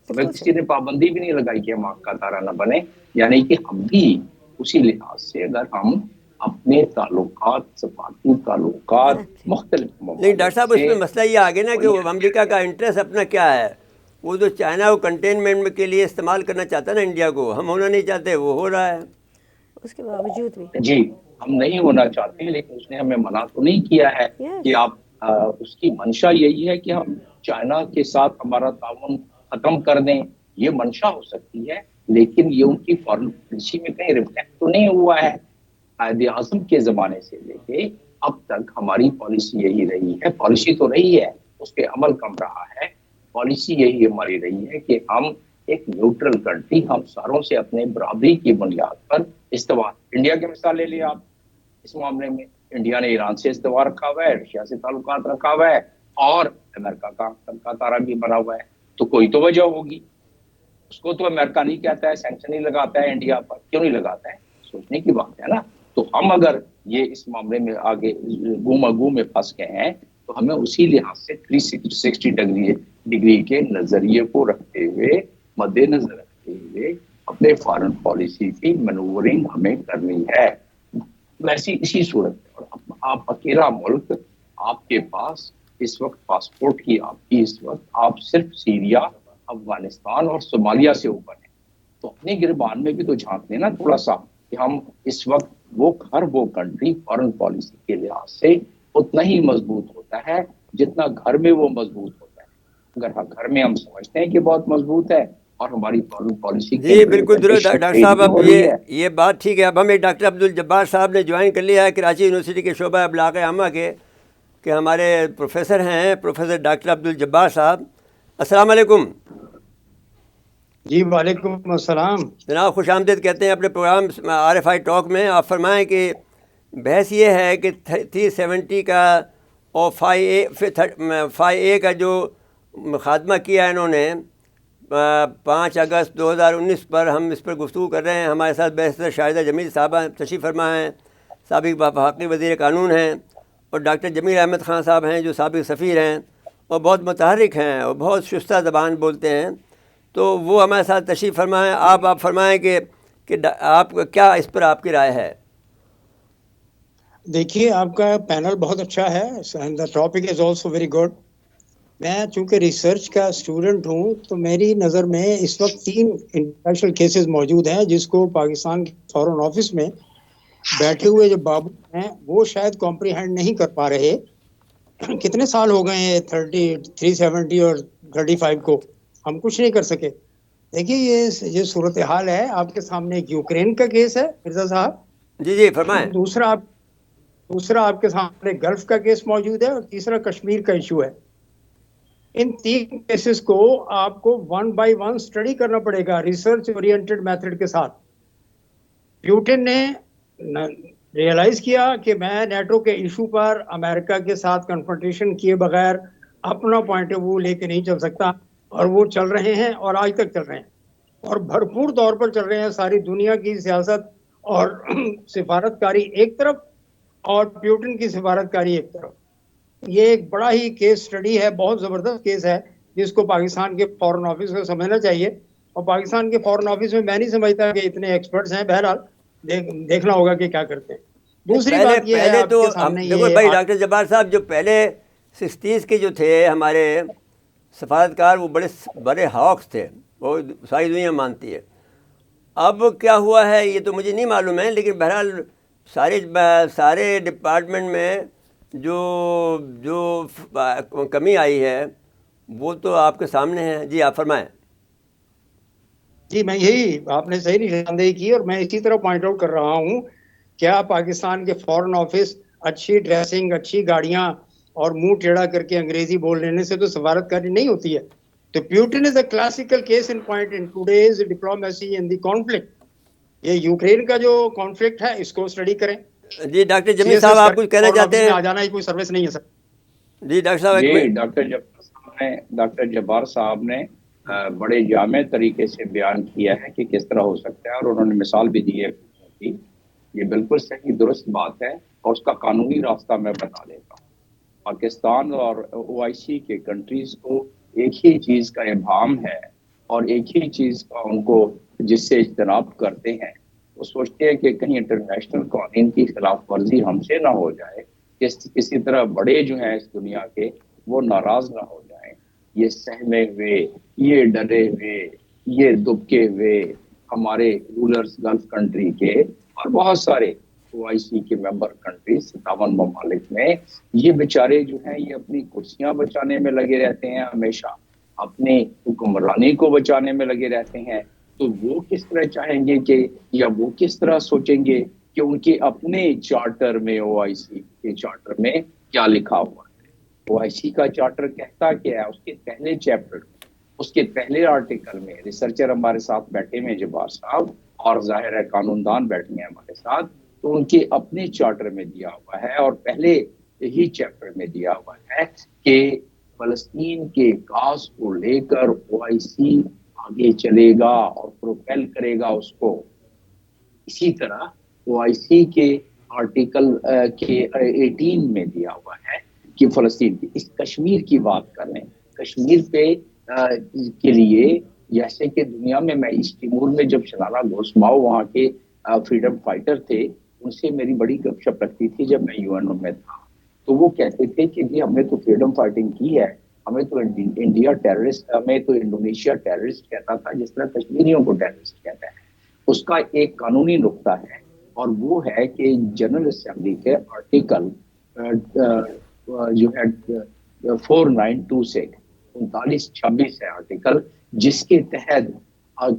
Speaker 3: ہمیں کسی نے پابندی بھی نہیں لگائی کہ ہم آنکھ کا تارا نہ بنے. یعنی کہ ہم بھی اسی لحاظ سے اگر ہم اپنے تعلقات، سفارتی تعلقات مختلف
Speaker 1: لیکن ڈاکٹر صاحب اس میں مسئلہ یہ آگے نا کہ وہ امریکہ کا انٹرسٹ اپنا کیا ہے، وہ جو چائنا کو کنٹینمنٹ کے لیے استعمال کرنا چاہتا ہے نا انڈیا کو، ہم ہونا نہیں چاہتے، وہ ہو رہا ہے.
Speaker 2: اس کے باوجود بھی
Speaker 3: جی ہم نہیں ہونا چاہتے، لیکن اس نے ہمیں منع تو نہیں کیا ہے کہ آپ اس کی منشا یہی ہے کہ ہم چائنا کے ساتھ ہمارا تعاون ختم کر دیں، یہ منشا ہو سکتی ہے، لیکن یہ ان کی فارن پالیسی میں کہیں ریفلیکٹ تو نہیں ہوا ہے. قائد اعظم کے زمانے سے لے کے اب تک ہماری پالیسی یہی رہی ہے، پالیسی تو رہی ہے، اس پہ عمل کم رہا ہے. پالیسی یہی ہماری رہی ہے کہ ہم ایک نیوٹرل کنٹری، ہم ساروں سے اپنے برابری کی بنیاد پر استوا. انڈیا کی مثال لے لیا آپ، اس معاملے میں انڈیا نے ایران سے استوا رکھا ہوا ہے، رشیا سے تعلقات رکھا ہوا ہے، اور امریکہ کا تارا بھی بنا ہوا ہے. تو کوئی تو وجہ ہوگی، اس کو تو امریکہ نہیں کہتا ہے، سینکشن نہیں لگاتا ہے انڈیا پر، کیوں نہیں لگاتا ہے؟ سوچنے کی بات ہے نا. تو ہم اگر یہ اس معاملے میں آگے گو میں پھنس گئے ہیں تو ہمیں اسی لحاظ سے 360 ڈگری کے نظریے کو رکھتے ہوئے، مد نظر رکھتے ہوئے اپنے فارن پالیسی کی مینوورنگ ہمیں کرنی ہے. ویسی اسی صورت آپ اکیلا ملک، آپ کے پاس اس وقت پاسپورٹ کی آپ کی اس وقت آپ صرف سیریا، افغانستان اور صومالیہ سے اوپر ہیں. تو اپنے گربان میں بھی تو جھانک لینا تھوڑا سا کہ ہم اس وقت وہ کنٹری فارن پالیسی کے لحاظ سے اتنا ہی مضبوط ہوتا ہے جتنا گھر میں وہ مضبوط ہوتا ہے. اگر گھر میں ہم سمجھتے ہیں کہ بہت مضبوط ہے اور ہماری فارن پالیسی
Speaker 1: جی بالکل درست ڈاکٹر صاحب. اب یہ بات ٹھیک ہے. اب ہمیں ڈاکٹر عبدالجبار صاحب نے جوائن کر لیا ہے کراچی یونیورسٹی کے شعبہ ابلاغ عامہ کے، کہ ہمارے پروفیسر ہیں پروفیسر ڈاکٹر عبدالجبار صاحب. السلام علیکم.
Speaker 4: جی وعلیکم السلام
Speaker 1: جناب، خوش آمدید کہتے ہیں اپنے پروگرام RFI ٹاک میں. آپ فرمائیں کہ بحث یہ ہے کہ 370 کا اور 5A کا جو خاتمہ کیا ہے انہوں نے 5 اگست 2019 پر، ہم اس پر گفتگو کر رہے ہیں. ہمارے ساتھ بیرسٹر شاہدہ جمیل صاحبہ تشریف فرما ہیں، سابق وفاقی وزیر قانون ہیں، اور ڈاکٹر جمیل احمد خان صاحب ہیں جو سابق سفیر ہیں اور بہت متحرک ہیں اور بہت شستہ زبان بولتے ہیں. تو وہ ہمارے ساتھ تشریف فرمائیں. آپ فرمائیں کہ آپ کیا اس پر آپ کی رائے ہے؟
Speaker 4: دیکھیے، آپ کا پینل بہت اچھا ہے، the topic is also very good. میں چونکہ ریسرچ کا اسٹوڈنٹ ہوں تو میری نظر میں اس وقت 3 انٹرنیشنل کیسز موجود ہیں جس کو پاکستان کے فارن آفس میں بیٹھے ہوئے جو بابو ہیں وہ شاید کمپریہینڈ نہیں کر پا رہے. کتنے سال ہو گئے ہیں 370 اور 35 کو، ہم کچھ نہیں کر سکے. دیکھیے یہ صورتحال ہے آپ کے سامنے. ایک یوکرین کا کیس ہے مرزا صاحب,
Speaker 1: جی جی فرمائیں.
Speaker 4: دوسرا آپ کے سامنے گلف کا کیس موجود ہے, اور تیسرا کشمیر کا ایشو ہے. ان 3 کیسز کو آپ کو 1 بائی 1 اسٹڈی کرنا پڑے گا ریسرچ اورینٹڈ میتھڈ کے ساتھ. پیوٹن نے ریئلائز کیا کہ میں نیٹو کے ایشو پر امریکہ کے ساتھ کنفرنٹیشن کیے بغیر اپنا پوائنٹ آف ویو لے کے نہیں چل سکتا, اور وہ چل رہے ہیں اور آج تک چل رہے ہیں, اور بھرپور طور پر چل رہے ہیں. ساری دنیا کی سیاست اور سفارتکاری ایک طرف, اور پیوٹن کی سفارتکاری ایک طرف. یہ ایک بڑا ہی کیس سٹڈی ہے, بہت زبردست کیس ہے, جس کو پاکستان کے فارن آفس کو سمجھنا چاہیے. اور پاکستان کے فارن آفس میں میں نہیں سمجھتا کہ اتنے ایکسپرٹس ہیں. بہرحال دیکھنا ہوگا کہ کیا کرتے ہیں. دوسری بات یہ ہے
Speaker 1: پہلے
Speaker 4: آپ
Speaker 1: تو
Speaker 4: کے
Speaker 1: ہم
Speaker 4: سامنے
Speaker 1: دیکھو
Speaker 4: یہ
Speaker 1: بھائی ڈاکٹر جبار صاحب, جو پہلے 60s کے جو تھے ہمارے سفارتکار, وہ بڑے ہاکس تھے, وہ ساری دنیا مانتی ہے. اب کیا ہوا ہے یہ تو مجھے نہیں معلوم ہے, لیکن بہرحال سارے ڈپارٹمنٹ میں جو کمی آئی ہے وہ تو آپ کے سامنے ہے. جی آپ فرمائیں.
Speaker 4: جی میں یہی, آپ نے صحیح نشاندہی کی, اور میں اسی طرح پوائنٹ آؤٹ کر رہا ہوں. کیا پاکستان کے فارن آفس اچھی ڈریسنگ, اچھی گاڑیاں اور منہ ٹیڑھا کر کے انگریزی بول لینے سے تو سفارتکاری نہیں ہوتی ہے؟ تو Putin is a classical case in point in today's diplomacy in the conflict. یہ یوکرین کا جو کانفلکٹ ہے اس کو اسٹڈی کریں.
Speaker 1: جی ڈاکٹر
Speaker 4: سی
Speaker 1: جمیل
Speaker 4: ایس
Speaker 1: صاحب
Speaker 4: ایس
Speaker 1: آپ کچھ کہنا
Speaker 4: فارن
Speaker 1: چاہتے
Speaker 4: آفس میں
Speaker 1: ہیں؟
Speaker 4: آ جانا ہی کوئی سروس نہیں ہے سر.
Speaker 1: جی ڈاکٹر صاحب ایک
Speaker 3: جی
Speaker 1: منٹ.
Speaker 3: ڈاکٹر جبار صاحب نے بڑے جامع طریقے سے بیان کیا ہے کہ کس طرح ہو سکتا ہے, اور انہوں نے مثال بھی دی ہے. یہ بالکل صحیح درست بات ہے, اور اس کا قانونی راستہ میں بتا دیتا ہوں. پاکستان اور OIC کے کنٹریز کو ایک ہی چیز کا ابہام ہے, اور ایک ہی چیز کا ان کو جس سے اجتناب کرتے ہیں. وہ سوچتے ہیں کہ کہیں انٹرنیشنل قوانین کی خلاف ورزی ہم سے نہ ہو جائے, کسی طرح بڑے جو ہیں اس دنیا کے وہ ناراض نہ ہو جائیں. یہ سہمے ہوئے, یہ ڈرے ہوئے, یہ دبکے ہوئے ہمارے رولرز گلف کنٹری کے اور بہت سارے OIC کے ممبر کنٹریز 57 ممالک میں, یہ بیچارے جو ہیں یہ اپنی کرسیاں بچانے میں لگے رہتے ہیں, ہمیشہ اپنے حکمرانی کو بچانے میں لگے رہتے ہیں. تو وہ کس طرح چاہیں گے کہ, یا وہ کس طرح سوچیں گے کہ ان کے اپنے چارٹر میں, OIC کے چارٹر میں کیا لکھا ہوا ہے. OIC کا چارٹر کہتا کیا ہے؟ اس کے پہلے چیپٹر, اس کے پہلے آرٹیکل میں, ریسرچر ہمارے ساتھ بیٹھے ہیں جبار صاحب, اور ظاہر ہے قانون دان بیٹھے ہیں ہمارے ساتھ, تو ان کے اپنے چارٹر میں دیا ہوا ہے, اور پہلے ہی چیپٹر میں دیا ہوا ہے کہ فلسطین کے کاز کو لے کر OIC آگے چلے گا اور پروپیل کرے گا اس کو. اسی طرح OIC کے آرٹیکل کے 18 میں دیا ہوا ہے کہ فلسطین کی, اس کشمیر کی بات کر رہے ہیں, کشمیر پہ کے لیے, جیسے کہ دنیا میں اس تیمور میں جب شلالا گھوسماؤ وہاں کے فریڈم فائٹر تھے, ان سے میری بڑی گپ شپ رکھتی تھی جب میں UN میں تھا. تو وہ کہتے تھے کہ جی ہم نے تو فریڈم فائٹنگ کی ہے, ہمیں تو انڈیا ٹیررسٹ, ہمیں تو انڈونیشیا ٹیررسٹ کہتا تھا, جس طرح کشمیریوں کو ٹیررسٹ کہتا ہے. اس کا ایک قانونی نقطہ ہے, اور وہ ہے کہ جنرل اسمبلی کے آرٹیکل جو ہے 4926 3926 ہے آرٹیکل, جس کے تحت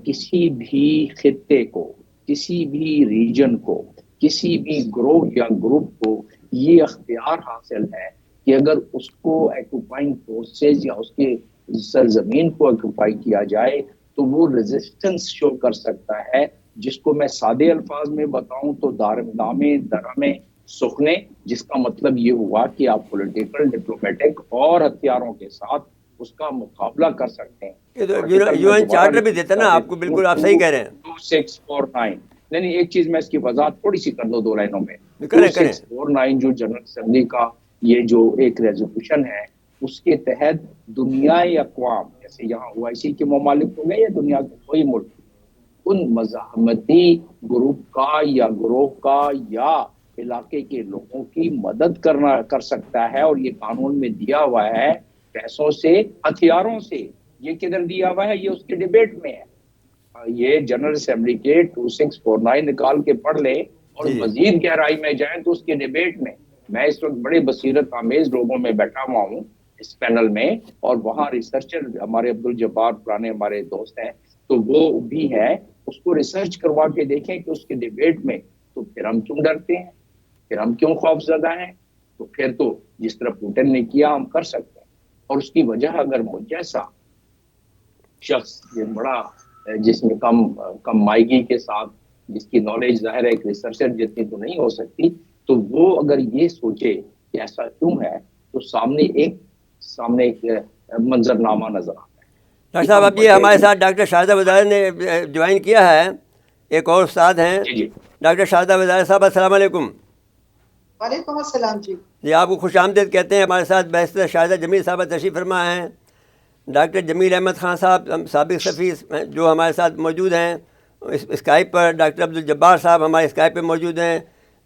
Speaker 3: کسی بھی خطے کو, کسی بھی ریجن کو, کسی بھی گروہ یا گروپ کو یہ اختیار حاصل ہے کہ اگر اس کو ایکوپائنگ فورسز یا اس کے سرزمین کو ایکوپائی کیا جائے تو وہ ریزسٹنس شو کر سکتا ہے, جس کو میں سادے الفاظ میں بتاؤں تو دامے درامے سکھنے, جس کا مطلب یہ ہوا کہ آپ پولیٹیکل, ڈپلومیٹک اور ہتھیاروں کے ساتھ اس کا مقابلہ کر سکتے ہیں.
Speaker 1: یہ تو UN چارٹر بھی دیتا نا آپ کو, بالکل آپ صحیح کہہ رہے ہیں.
Speaker 3: 2649 نہیں, ایک چیز میں اس کی وضاحت تھوڑی سی کر دو 2 لائنوں میں.
Speaker 1: کریں
Speaker 3: 2649 جو جنرل اسمبلی کا یہ جو ایک ریزولوشن ہے, اس کے تحت دنیائے اقوام, جیسے یہاں OIC کے ممالک ہو گئے یا دنیا کے کوئی ملک, ان مزاحمتی گروپ کا یا گروہ کا یا علاقے کے لوگوں کی مدد کر سکتا ہے. اور یہ قانون میں دیا ہوا ہے, پیسوں سے, ہتھیاروں سے. یہ کدھر دیا ہوا ہے؟ یہ اس کے ڈیبیٹ میں ہے. یہ جنرل اسمبلی کے 2649 نکال کے پڑھ لیں, اور مزید گہرائی میں جائیں تو اس کے ڈیبیٹ میں. میں اس وقت بڑے بصیرت آمیز لوگوں میں بیٹھا ہوا ہوں اس پینل میں, اور وہاں ریسرچر ہمارے عبدالجبار پرانے ہمارے دوست ہیں, تو وہ بھی ہے, اس کو ریسرچ کروا کے دیکھیں کہ اس کے ڈیبیٹ میں تو پھر ہم کیوں ڈرتے ہیں, پھر ہم کیوں خوف زدہ ہیں. تو پھر تو جس طرح پوٹن نے کیا ہم کر سکتے ہیں. اور اس کی وجہ اگر مجھ جیسا شخص یہ بڑا جس میں کم مائگی کے ساتھ, جس کی نالج ظاہر ہے ایک ریسرچر جتنی تو نہیں ہو سکتی, تو وہ اگر یہ سوچے کہ ایسا کیوں ہے, تو سامنے ایک منظرنامہ نظر آتا ہے.
Speaker 1: ڈاکٹر صاحب اب یہ ہمارے ساتھ ڈاکٹر شاہدہ وزارت نے جوائن کیا ہے, ایک اور استاد ہیں
Speaker 3: جی
Speaker 1: ڈاکٹر شاہدہ وزارت صاحب. السلام علیکم.
Speaker 5: وعلیکم السلام جی.
Speaker 1: جی آپ کو خوش آمدید کہتے ہیں. ہمارے ساتھ بیرسٹر شاہدہ جمیل صاحب تشریف فرما ہیں. ڈاکٹر جمیل احمد خان صاحب سابق سفیر جو ہمارے ساتھ موجود ہیں اسکائپ پر. ڈاکٹر عبدالجبار صاحب ہمارے اسکائپ پہ موجود ہیں,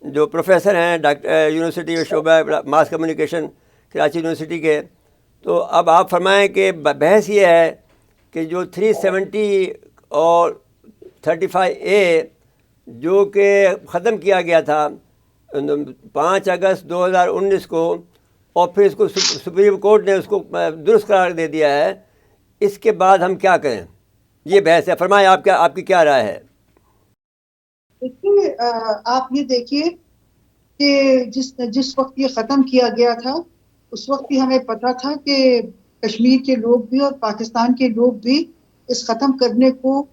Speaker 1: جو پروفیسر ہیں ڈاکٹر یونیورسٹی شعبہ ماس کمیونیکیشن کراچی یونیورسٹی کے. تو اب آپ فرمائیں کہ بحث یہ ہے کہ جو 370 اور 35A جو کہ ختم کیا گیا تھا 5 اگست 2019 کو, اور پھر اس کو سپریم کورٹ نے اس کو درست قرار دے دیا ہے, اس کے بعد ہم کیا کریں, یہ بحث ہے. فرمائیں آپ کی کیا رائے ہے؟
Speaker 5: دیکھیے آپ یہ دیکھیے کہ جس وقت یہ ختم کیا گیا تھا اس وقت بھی ہمیں پتا تھا کہ کشمیر کے لوگ بھی اور پاکستان کے لوگ بھی اس ختم کرنے کو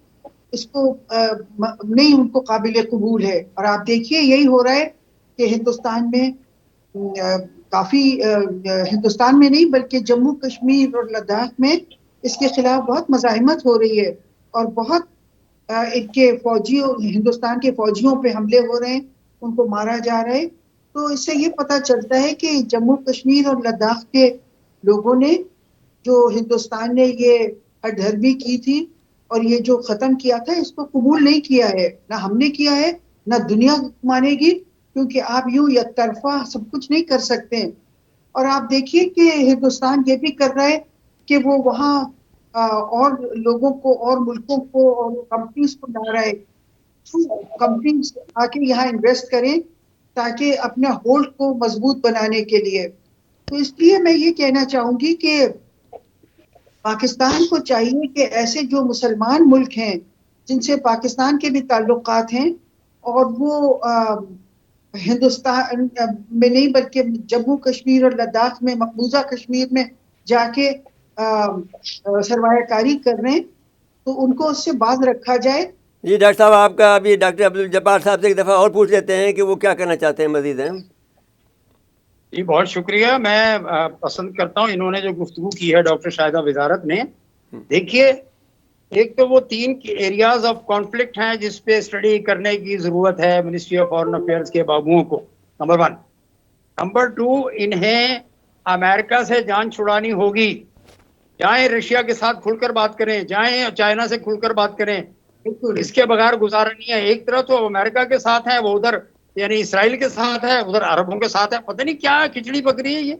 Speaker 5: اس کو نہیں ان کو قابل قبول ہے. اور آپ دیکھیے یہی ہو رہا ہے کہ ہندوستان میں کافی ہندوستان میں نہیں بلکہ جموں کشمیر اور لداخ میں اس کے خلاف بہت مزاحمت ہو رہی ہے, اور بہت ان کے فوجیوں ہندوستان کے فوجیوں پہ حملے ہو رہے ہیں, ان کو مارا جا رہا ہے. تو اس سے یہ پتہ چلتا ہے کہ جموں کشمیر اور لداخ کے لوگوں نے جو ہندوستان نے یہ ہٹدھرمی کی تھی اور یہ جو ختم کیا تھا اس کو قبول نہیں کیا ہے. نہ ہم نے کیا ہے نہ دنیا مانے گی, کیونکہ آپ یوں یک طرفہ سب کچھ نہیں کر سکتے. اور آپ دیکھیے کہ ہندوستان یہ بھی کر رہا ہے کہ وہ وہاں اور لوگوں کو اور ملکوں کو اور کمپنیز کو لا رہا ہے, کمپنیز آ کے یہاں انویسٹ کریں تاکہ اپنا ہولڈ کو مضبوط بنانے کے لیے. تو اس لیے میں یہ کہنا چاہوں گی کہ پاکستان کو چاہیے کہ ایسے جو مسلمان ملک ہیں جن سے پاکستان کے بھی تعلقات ہیں, اور وہ ہندوستان میں نہیں بلکہ جموں کشمیر اور لداخ میں مقبوضہ کشمیر میں جا کے سرمایہ کاری کر رہے ہیں, تو ان کو اس سے باز رکھا جائے.
Speaker 1: جی ڈاکٹر صاحب آپ کا ابھی ڈاکٹر عبدالجبار صاحب سے ایک دفعہ اور پوچھ لیتے ہیں کہ وہ کیا کہنا چاہتے ہیں مزید ہیں.
Speaker 4: جی بہت شکریہ. میں پسند کرتا ہوں انہوں نے جو گفتگو کی ہے ڈاکٹر شاہدہ وزارت نے. دیکھیے ایک تو وہ 3 ایریاز آف کانفلکٹ ہیں جس پہ اسٹڈی کرنے کی ضرورت ہے منسٹری آف فارن افیئرز کے بابوؤں کو. نمبر 1. نمبر 2, انہیں امریکہ سے جان چھڑانی ہوگی. جائیں رشیا کے ساتھ کھل کر بات کریں, جائیں چائنا سے کھل کر بات کریں, اس کے بغیر گزارا نہیں ہے. ایک طرح تو امریکہ کے ساتھ ہے, وہ ادھر یعنی اسرائیل کے ساتھ ہے, ادھر عربوں کے ساتھ ہے. پتہ نہیں کیا کھچڑی پک رہی ہے. یہ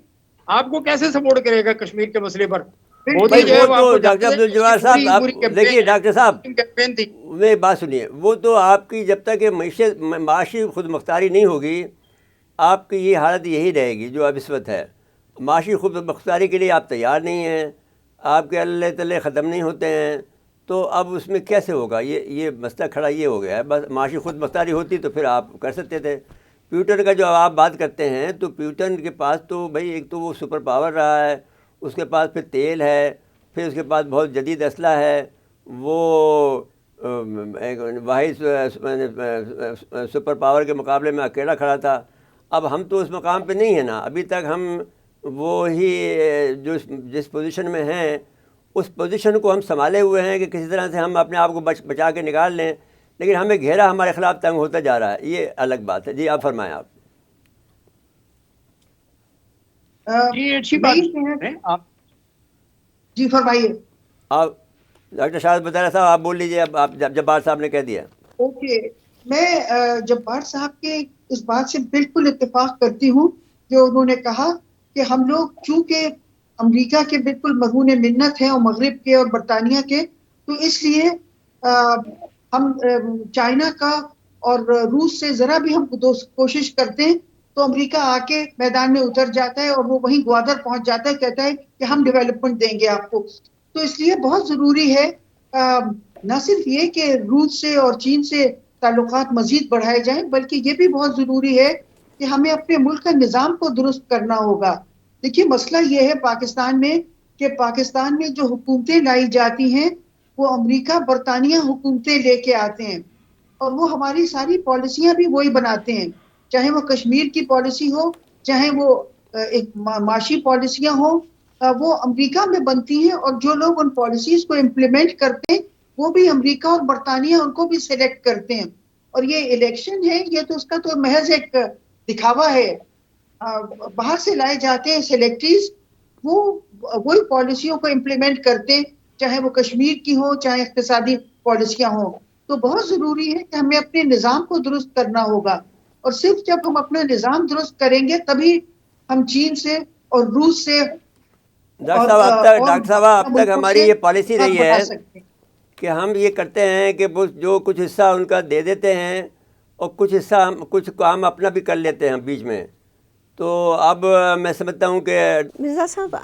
Speaker 4: آپ کو کیسے سپورٹ کرے گا کشمیر کے مسئلے پر؟
Speaker 1: بھائی وہ تو ڈاکٹر عبدالجبار صاحب آپ دیکھیے ڈاکٹر صاحب میری بات سنیے, وہ تو آپ کی جب تک معاشی خود مختاری نہیں ہوگی آپ کی یہ حالت یہی رہے گی جو اب اس وقت ہے. معاشی خود مختاری کے لیے آپ تیار نہیں ہیں, آپ کے اللہ تلے ختم نہیں ہوتے ہیں, تو اب اس میں کیسے ہوگا؟ یہ مسئلہ کھڑا یہ ہو گیا ہے. بس معاشی خود مختاری ہوتی تو پھر آپ کر سکتے تھے. پیوٹن کا جو آپ بات کرتے ہیں تو پیوٹن کے پاس تو بھائی ایک تو وہ سپر پاور رہا ہے, اس کے پاس پھر تیل ہے, پھر اس کے پاس بہت جدید اسلحہ ہے, وہ واحد سپر پاور کے مقابلے میں اکیلا کھڑا تھا. اب ہم تو اس مقام پہ نہیں ہیں نا, ابھی تک ہم وہی جس پوزیشن میں ہیں اس پوزیشن کو ہم سنبھالے ہوئے ہیں کہ کسی طرح سے ہم اپنے آپ کو بچا کے نکال لیں, لیکن ہمیں گھیرا ہمارے خلاف تنگ ہوتا جا رہا ہے. یہ الگ بات ہے. جی آپ فرمائیں. آپ
Speaker 5: جی فرمائیے.
Speaker 1: آپ ڈاکٹر شاہد بطالہ صاحب آپ بول لیجیے. اب آپ جبار صاحب نے کہہ دیا.
Speaker 5: اوکے, میں جبار صاحب کے اس بات سے بالکل اتفاق کرتی ہوں جو انہوں نے کہا کہ ہم لوگ چونکہ امریکہ کے بالکل مرہون منت ہیں اور مغرب کے اور برطانیہ کے, تو اس لیے ہم چائنا کا اور روس سے ذرا بھی ہم کوشش کرتے ہیں تو امریکہ آ کے میدان میں اتر جاتا ہے اور وہ وہیں گوادر پہنچ جاتا ہے, کہتا ہے کہ ہم ڈیولپمنٹ دیں گے آپ کو. تو اس لیے بہت ضروری ہے نہ صرف یہ کہ روس سے اور چین سے تعلقات مزید بڑھائے جائیں، بلکہ یہ بھی بہت ضروری ہے کہ ہمیں اپنے ملک کا نظام کو درست کرنا ہوگا. دیکھیے مسئلہ یہ ہے پاکستان میں کہ پاکستان میں جو حکومتیں لائی جاتی ہیں وہ امریکہ برطانیہ حکومتیں لے کے آتے ہیں، اور وہ ہماری ساری پالیسیاں بھی وہی بناتے ہیں، چاہے وہ کشمیر کی پالیسی ہو، چاہے وہ ایک معاشی پالیسیاں ہوں، وہ امریکہ میں بنتی ہیں، اور جو لوگ ان پالیسیز کو امپلیمنٹ کرتے ہیں وہ بھی امریکہ اور برطانیہ ان کو بھی سلیکٹ کرتے ہیں. اور یہ الیکشن ہے، یہ تو اس کا تو محض ایک دکھاوا ہے. باہر سے لائے جاتے ہیں سلیکٹریز، وہ وہی پالیسیوں کو امپلیمنٹ کرتے ہیں، چاہے وہ کشمیر کی ہوں چاہے اقتصادی پالیسیاں ہوں. تو بہت ضروری ہے کہ ہمیں اپنے نظام کو درست کرنا ہوگا، اور صرف جب ہم اپنا نظام درست کریں گے تبھی ہم چین سے اور روس سے
Speaker 1: ڈاکٹر صاحب اب تک
Speaker 5: ملکوں
Speaker 1: ہماری
Speaker 5: سے
Speaker 1: یہ پالیسی
Speaker 5: ہاتھ
Speaker 1: رہی
Speaker 5: بٹا
Speaker 1: ہے
Speaker 5: سکتے ہیں.
Speaker 1: کہ ہم یہ کرتے ہیں کہ جو کچھ حصہ ان کا دے دیتے ہیں اور کچھ حصہ کچھ کام اپنا بھی کر لیتے ہیں بیچ میں. تو اب میں سمجھتا ہوں کہ
Speaker 2: مرزا صاحب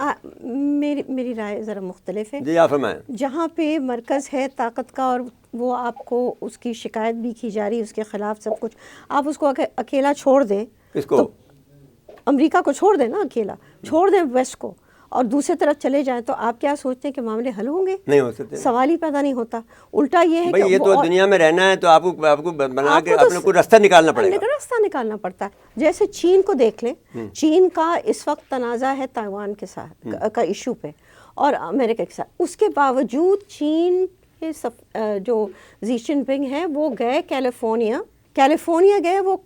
Speaker 2: میری رائے ذرا مختلف ہے.
Speaker 1: جی آپ فرمائیں.
Speaker 2: جہاں پہ مرکز ہے طاقت کا اور وہ آپ کو اس کی شکایت بھی کی جا رہی ہے، اس کے خلاف سب کچھ، آپ اس کو اکیلا چھوڑ دیں.
Speaker 1: کس کو؟
Speaker 2: تو امریکہ کو چھوڑ دیں نا، اکیلا چھوڑ دیں ویسٹ کو، اور دوسری طرف چلے جائیں، تو آپ کیا سوچتے ہیں کہ معاملے حل ہوں گے؟
Speaker 1: نہیں ہو سکتے.
Speaker 2: سوال ہی پیدا نہیں ہوتا. الٹا یہ ہے
Speaker 1: بھائی یہ تو دنیا میں رہنا ہے تو آپ کو بنا کے اپنے کو راستہ نکالنا پڑے گا.
Speaker 2: راستہ نکالنا پڑتا ہے. جیسے چین کو دیکھ لیں، چین کا اس وقت تنازع ہے تائیوان کے ساتھ کا ایشو پہ اور امریکہ کے ساتھ. اس کے باوجود چین کے جو زی جن پنگ ہیں وہ گئے کیلیفورنیا گئے، وہ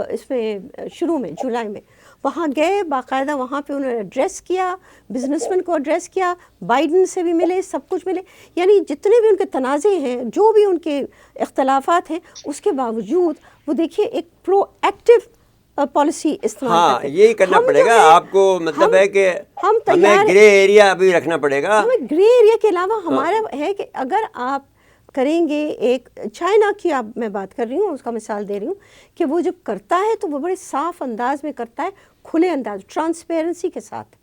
Speaker 2: اس میں شروع میں جولائی میں وہاں گئے، باقاعدہ وہاں پہ انہوں نے ایڈریس کیا، بزنس مین کو ایڈریس کیا، بائیڈن سے بھی ملے، سب کچھ ملے. یعنی جتنے بھی ان کے تنازع ہیں، جو بھی ان کے اختلافات ہیں، اس کے باوجود وہ دیکھیے ایک پرو ایکٹیو پالیسی استعمال کرتے ہیں.
Speaker 1: یہی کرنا پڑے گا آپ کو. مطلب ہے کہ ہمیں گرے ایریا ابھی رکھنا پڑے گا.
Speaker 2: ہمیں گرے ایریا کے علاوہ ہمارا ہے کہ اگر آپ کریں گے، ایک چائنا کی میں بات کر رہی ہوں، اس کا مثال دے رہی ہوں کہ وہ جب کرتا ہے تو وہ بڑے صاف انداز میں کرتا ہے، کھلے انداز، ٹرانسپیرنسی کے ساتھ،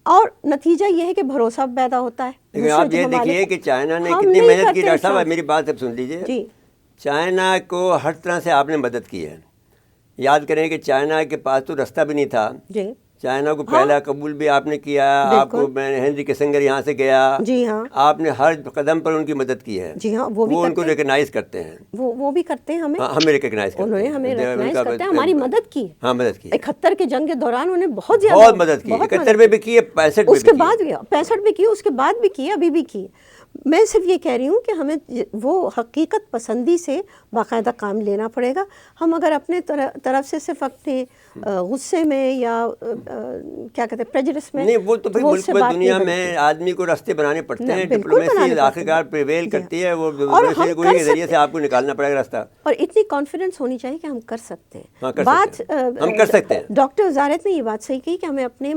Speaker 2: اور نتیجہ یہ ہے کہ بھروسہ پیدا ہوتا ہے.
Speaker 1: لیکن آپ یہ دیکھیے کہ چائنا نے کتنی محنت کی. ڈاکٹر صاحب میری بات اب سن لیجیے.
Speaker 2: جی،
Speaker 1: چائنا کو ہر طرح سے آپ نے مدد کی ہے. یاد کریں کہ چائنا کے پاس تو راستہ بھی نہیں تھا.
Speaker 2: جی،
Speaker 1: چائنا کو پہلا قبول بھی آپ نے کیا. آپ کو میں ہنری کسنگر یہاں سے گیا.
Speaker 2: جی ہاں،
Speaker 1: آپ نے ہر قدم پر ان کی مدد کی ہے.
Speaker 2: جی ہاں، وہ
Speaker 1: ان کو ریکگنائز کرتے ہیں.
Speaker 2: وہ بھی کرتے ہیں ہمیں.
Speaker 1: ہمیں ریکگنائز کرتے ہیں.
Speaker 2: انہوں نے ہمیں ریکگنائز کرتے ہیں، ہماری مدد کی.
Speaker 1: ہاں مدد کی.
Speaker 2: 71 کے جنگ کے دوران انہوں نے بہت زیادہ
Speaker 1: مدد کی. 71 میں بھی کی ہے، 65 میں
Speaker 2: اس کے بعد بھی 65 میں کی، اس کے بعد بھی کی، ابھی بھی کی. میں صرف یہ کہہ رہی ہوں کہ ہمیں وہ حقیقت پسندی سے باقاعدہ کام لینا پڑے گا. ہم اگر اپنے طرف سے صرف اپنے غصے میں یا کیا کہتے ہیں پریجڈس میں،
Speaker 1: نہیں، وہ تو پھر ملک میں دنیا میں آدمی کو راستے بنانے پڑتے ہیں. ڈپلومیسی آخرکار پریویل کرتی ہے، وہ ڈپلومیسی کے ذریعے سے آپ کو نکالنا پڑے گا راستہ.
Speaker 2: اور اتنی کانفیڈنس ہونی چاہیے کہ ہم کر سکتے ہیں.
Speaker 1: بات ہم کر سکتے ہیں.
Speaker 2: ڈاکٹر وزارت نے یہ بات صحیح کہی کہ ہمیں اپنے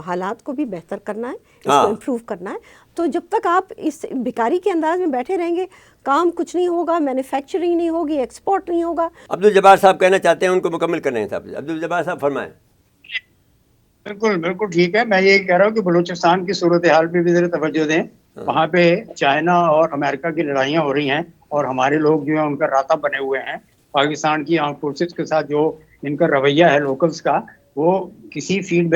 Speaker 2: حالات کو بھی بہتر کرنا ہے، اس کو امپروو کرنا ہے. تو جب تک آپ اس بھکاری کے انداز میں بیٹھے رہیں گے، کام کچھ نہیں ہوگا، مینوفیکچرنگ نہیں ہوگی، ایکسپورٹ نہیں ہوگا.
Speaker 1: عبدالجبار صاحب کہنا چاہتے ہیں، ان کو مکمل کرنے ہیں. صاحب عبدالجبار صاحب فرمائیں.
Speaker 4: بالکل ٹھیک ہے. میں یہ کہہ رہا ہوں کہ بلوچستان کی صورتحال پہ بھی ذرا توجہ دیں. وہاں پہ چائنا اور امریکہ کی لڑائیاں ہو رہی ہیں، اور ہمارے لوگ جو ہیں ان کا راتہ بنے ہوئے ہیں. پاکستان کی آرم فورسز کے ساتھ جو ان کا رویہ ہے لوکلز کا، وہ کسی فیڈ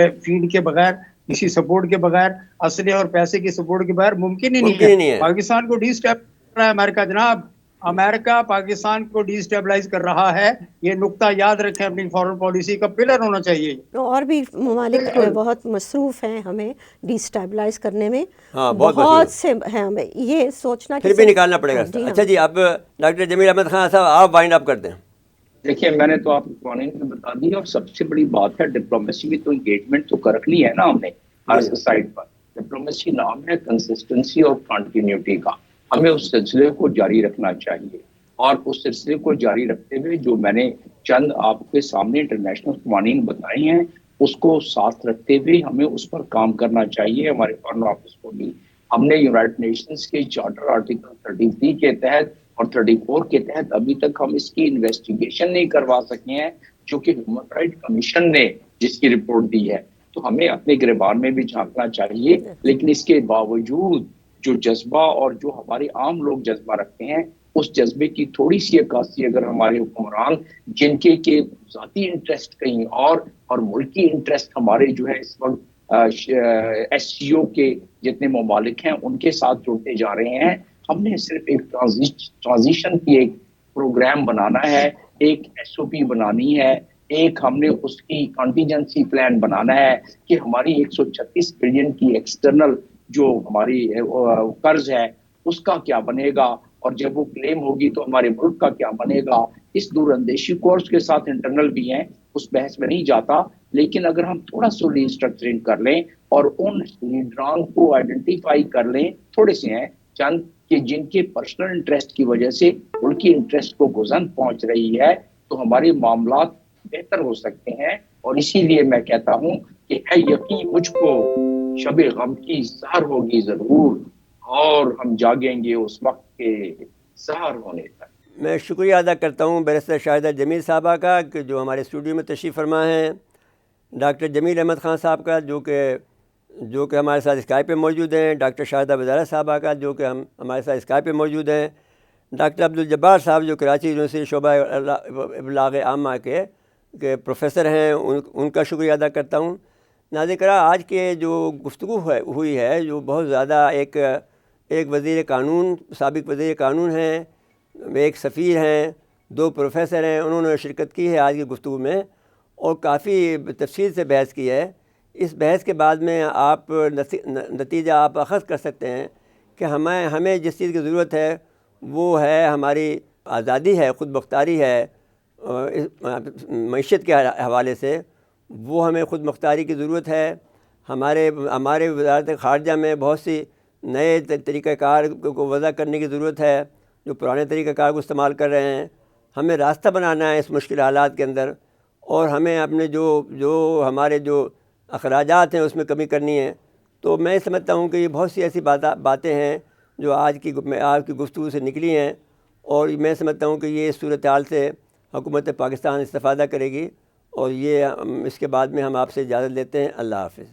Speaker 4: کے بغیر، کسی سپورٹ کے بغیر، اسلحے اور پیسے کی سپورٹ کے بغیر ممکن ہی نہیں ہے. پاکستان کو ڈی اسٹیبلائز کر رہا ہے امریکہ. جناب، امریکہ پاکستان کو ڈی اسٹیبلائز کر رہا ہے. یہ نقطہ یاد رکھیں، اپنی فارن پالیسی کا پلر ہونا چاہیے. اور
Speaker 2: بھی ممالک بہت مصروف ہیں ہمیں ڈی اسٹیبلائز کرنے میں، بہت سے ہیں. ہمیں یہ سوچنا
Speaker 1: پھر بھی نکالنا پڑے گا. اچھا جی، اب ڈاکٹر جمیل احمد خان صاحب آپ وائنڈ اپ کر دیں.
Speaker 3: دیکھیے، میں نے تو آپ کو قوانین میں بتا دیا، اور سب سے بڑی بات ہے ڈپلومیسی میں تو انگیجمنٹ تو کر رکھنی ہے نا ہم نے ہر سائڈ پر. ڈپلومیسی نام ہے کنسسٹنسی اور کنٹینیوٹی کا. ہمیں اس سلسلے کو جاری رکھنا چاہیے، اور اس سلسلے کو جاری رکھتے ہوئے جو میں نے چند آپ کے سامنے انٹرنیشنل قوانین بتائے ہیں، اس کو ساتھ رکھتے ہوئے ہمیں اس پر کام کرنا چاہیے. ہمارے فارن آفس کو بھی ہم نے یونائٹڈ نیشنز کے چارٹر آرٹیکل 33 کے تحت اور 34 کے تحت ابھی تک ہم اس کی انویسٹیگیشن نہیں کروا سکے ہیں، جو کہ ہیومن رائٹ کمیشن نے جس کی رپورٹ دی ہے. تو ہمیں اپنے گریبان میں بھی جھانکنا چاہیے. لیکن اس کے باوجود جو جذبہ اور جو ہمارے عام لوگ جذبہ رکھتے ہیں، اس جذبے کی تھوڑی سی عکاسی اگر ہمارے حکمران، جن کے ذاتی انٹرسٹ کہیں اور ملکی انٹرسٹ ہمارے جو ہے اس وقت ایس سی او کے جتنے ممالک ہیں ان کے ساتھ جڑتے جا رہے ہیں، ہم نے صرف ایک ٹرانزیشن کی ایک پروگرام بنانا ہے، ایک ایس او پی بنانی ہے، ایک ہم نے اس کی کانٹیجنسی پلان بنانا ہے کہ ہماری 136 بلین کی ایکسٹرنل جو ہماری قرض ہے اس کا کیا بنے گا، اور جب وہ کلیم ہوگی تو ہمارے ملک کا کیا بنے گا۔ اس دور اندیشی کورس کے ساتھ انٹرنل بھی ہیں، اس بحث میں نہیں جاتا، لیکن اگر ہم تھوڑا سا ریسٹرکچرنگ کر لیں اور ان لیڈران کو آئیڈینٹیفائی کر لیں، تھوڑے سے ہیں چند کہ جن کے پرسنل انٹرسٹ کی وجہ سے ان کی انٹرسٹ کو گزن پہنچ رہی ہے، تو ہمارے معاملات بہتر ہو سکتے ہیں۔ اور اسی لیے میں کہتا ہوں کہ ہے یقین مجھ کو شب غم کی سحر ہوگی ضرور، اور ہم جاگیں گے اس وقت کے سحر ہونے تک۔
Speaker 1: میں شکریہ ادا کرتا ہوں بیرسٹر شاہدہ جمیل صاحبہ کا کہ جو ہمارے اسٹوڈیو میں تشریف فرما ہیں، ڈاکٹر جمیل احمد خان صاحب کا جو کہ ہمارے ساتھ اسکائپ پہ موجود ہیں، ڈاکٹر شاہدہ وزارہ صاحبہ کا جو کہ ہمارے ساتھ اسکائپ پہ موجود ہیں، ڈاکٹر عبدالجبار صاحب جو کراچی یونیورسٹی شعبہ ابلاغ عامہ کے پروفیسر ہیں، ان کا شکریہ ادا کرتا ہوں۔ ناظرین کرام، آج کے جو گفتگو ہوئی ہے جو بہت زیادہ ایک وزیر قانون، سابق وزیر قانون ہیں، ایک سفیر ہیں، 2 پروفیسر ہیں، انہوں نے شرکت کی ہے آج کی گفتگو میں اور کافی تفصیل سے بحث کی ہے۔ اس بحث کے بعد میں آپ نتیجہ آپ اخذ کر سکتے ہیں کہ ہمیں جس چیز کی ضرورت ہے وہ ہے ہماری آزادی ہے، خود مختاری ہے، معیشت کے حوالے سے وہ ہمیں خود مختاری کی ضرورت ہے۔ ہمارے وزارت خارجہ میں بہت سی نئے طریقہ کار کو وضع کرنے کی ضرورت ہے، جو پرانے طریقہ کار کو استعمال کر رہے ہیں۔ ہمیں راستہ بنانا ہے اس مشکل حالات کے اندر، اور ہمیں اپنے جو ہمارے جو اخراجات ہیں اس میں کمی کرنی ہے۔ تو میں سمجھتا ہوں کہ یہ بہت سی ایسی باتیں ہیں جو آج کی گفتگو سے نکلی ہیں، اور میں سمجھتا ہوں کہ یہ اس صورتحال سے حکومت پاکستان استفادہ کرے گی، اور اس کے بعد میں ہم آپ سے اجازت لیتے ہیں۔ اللہ حافظ۔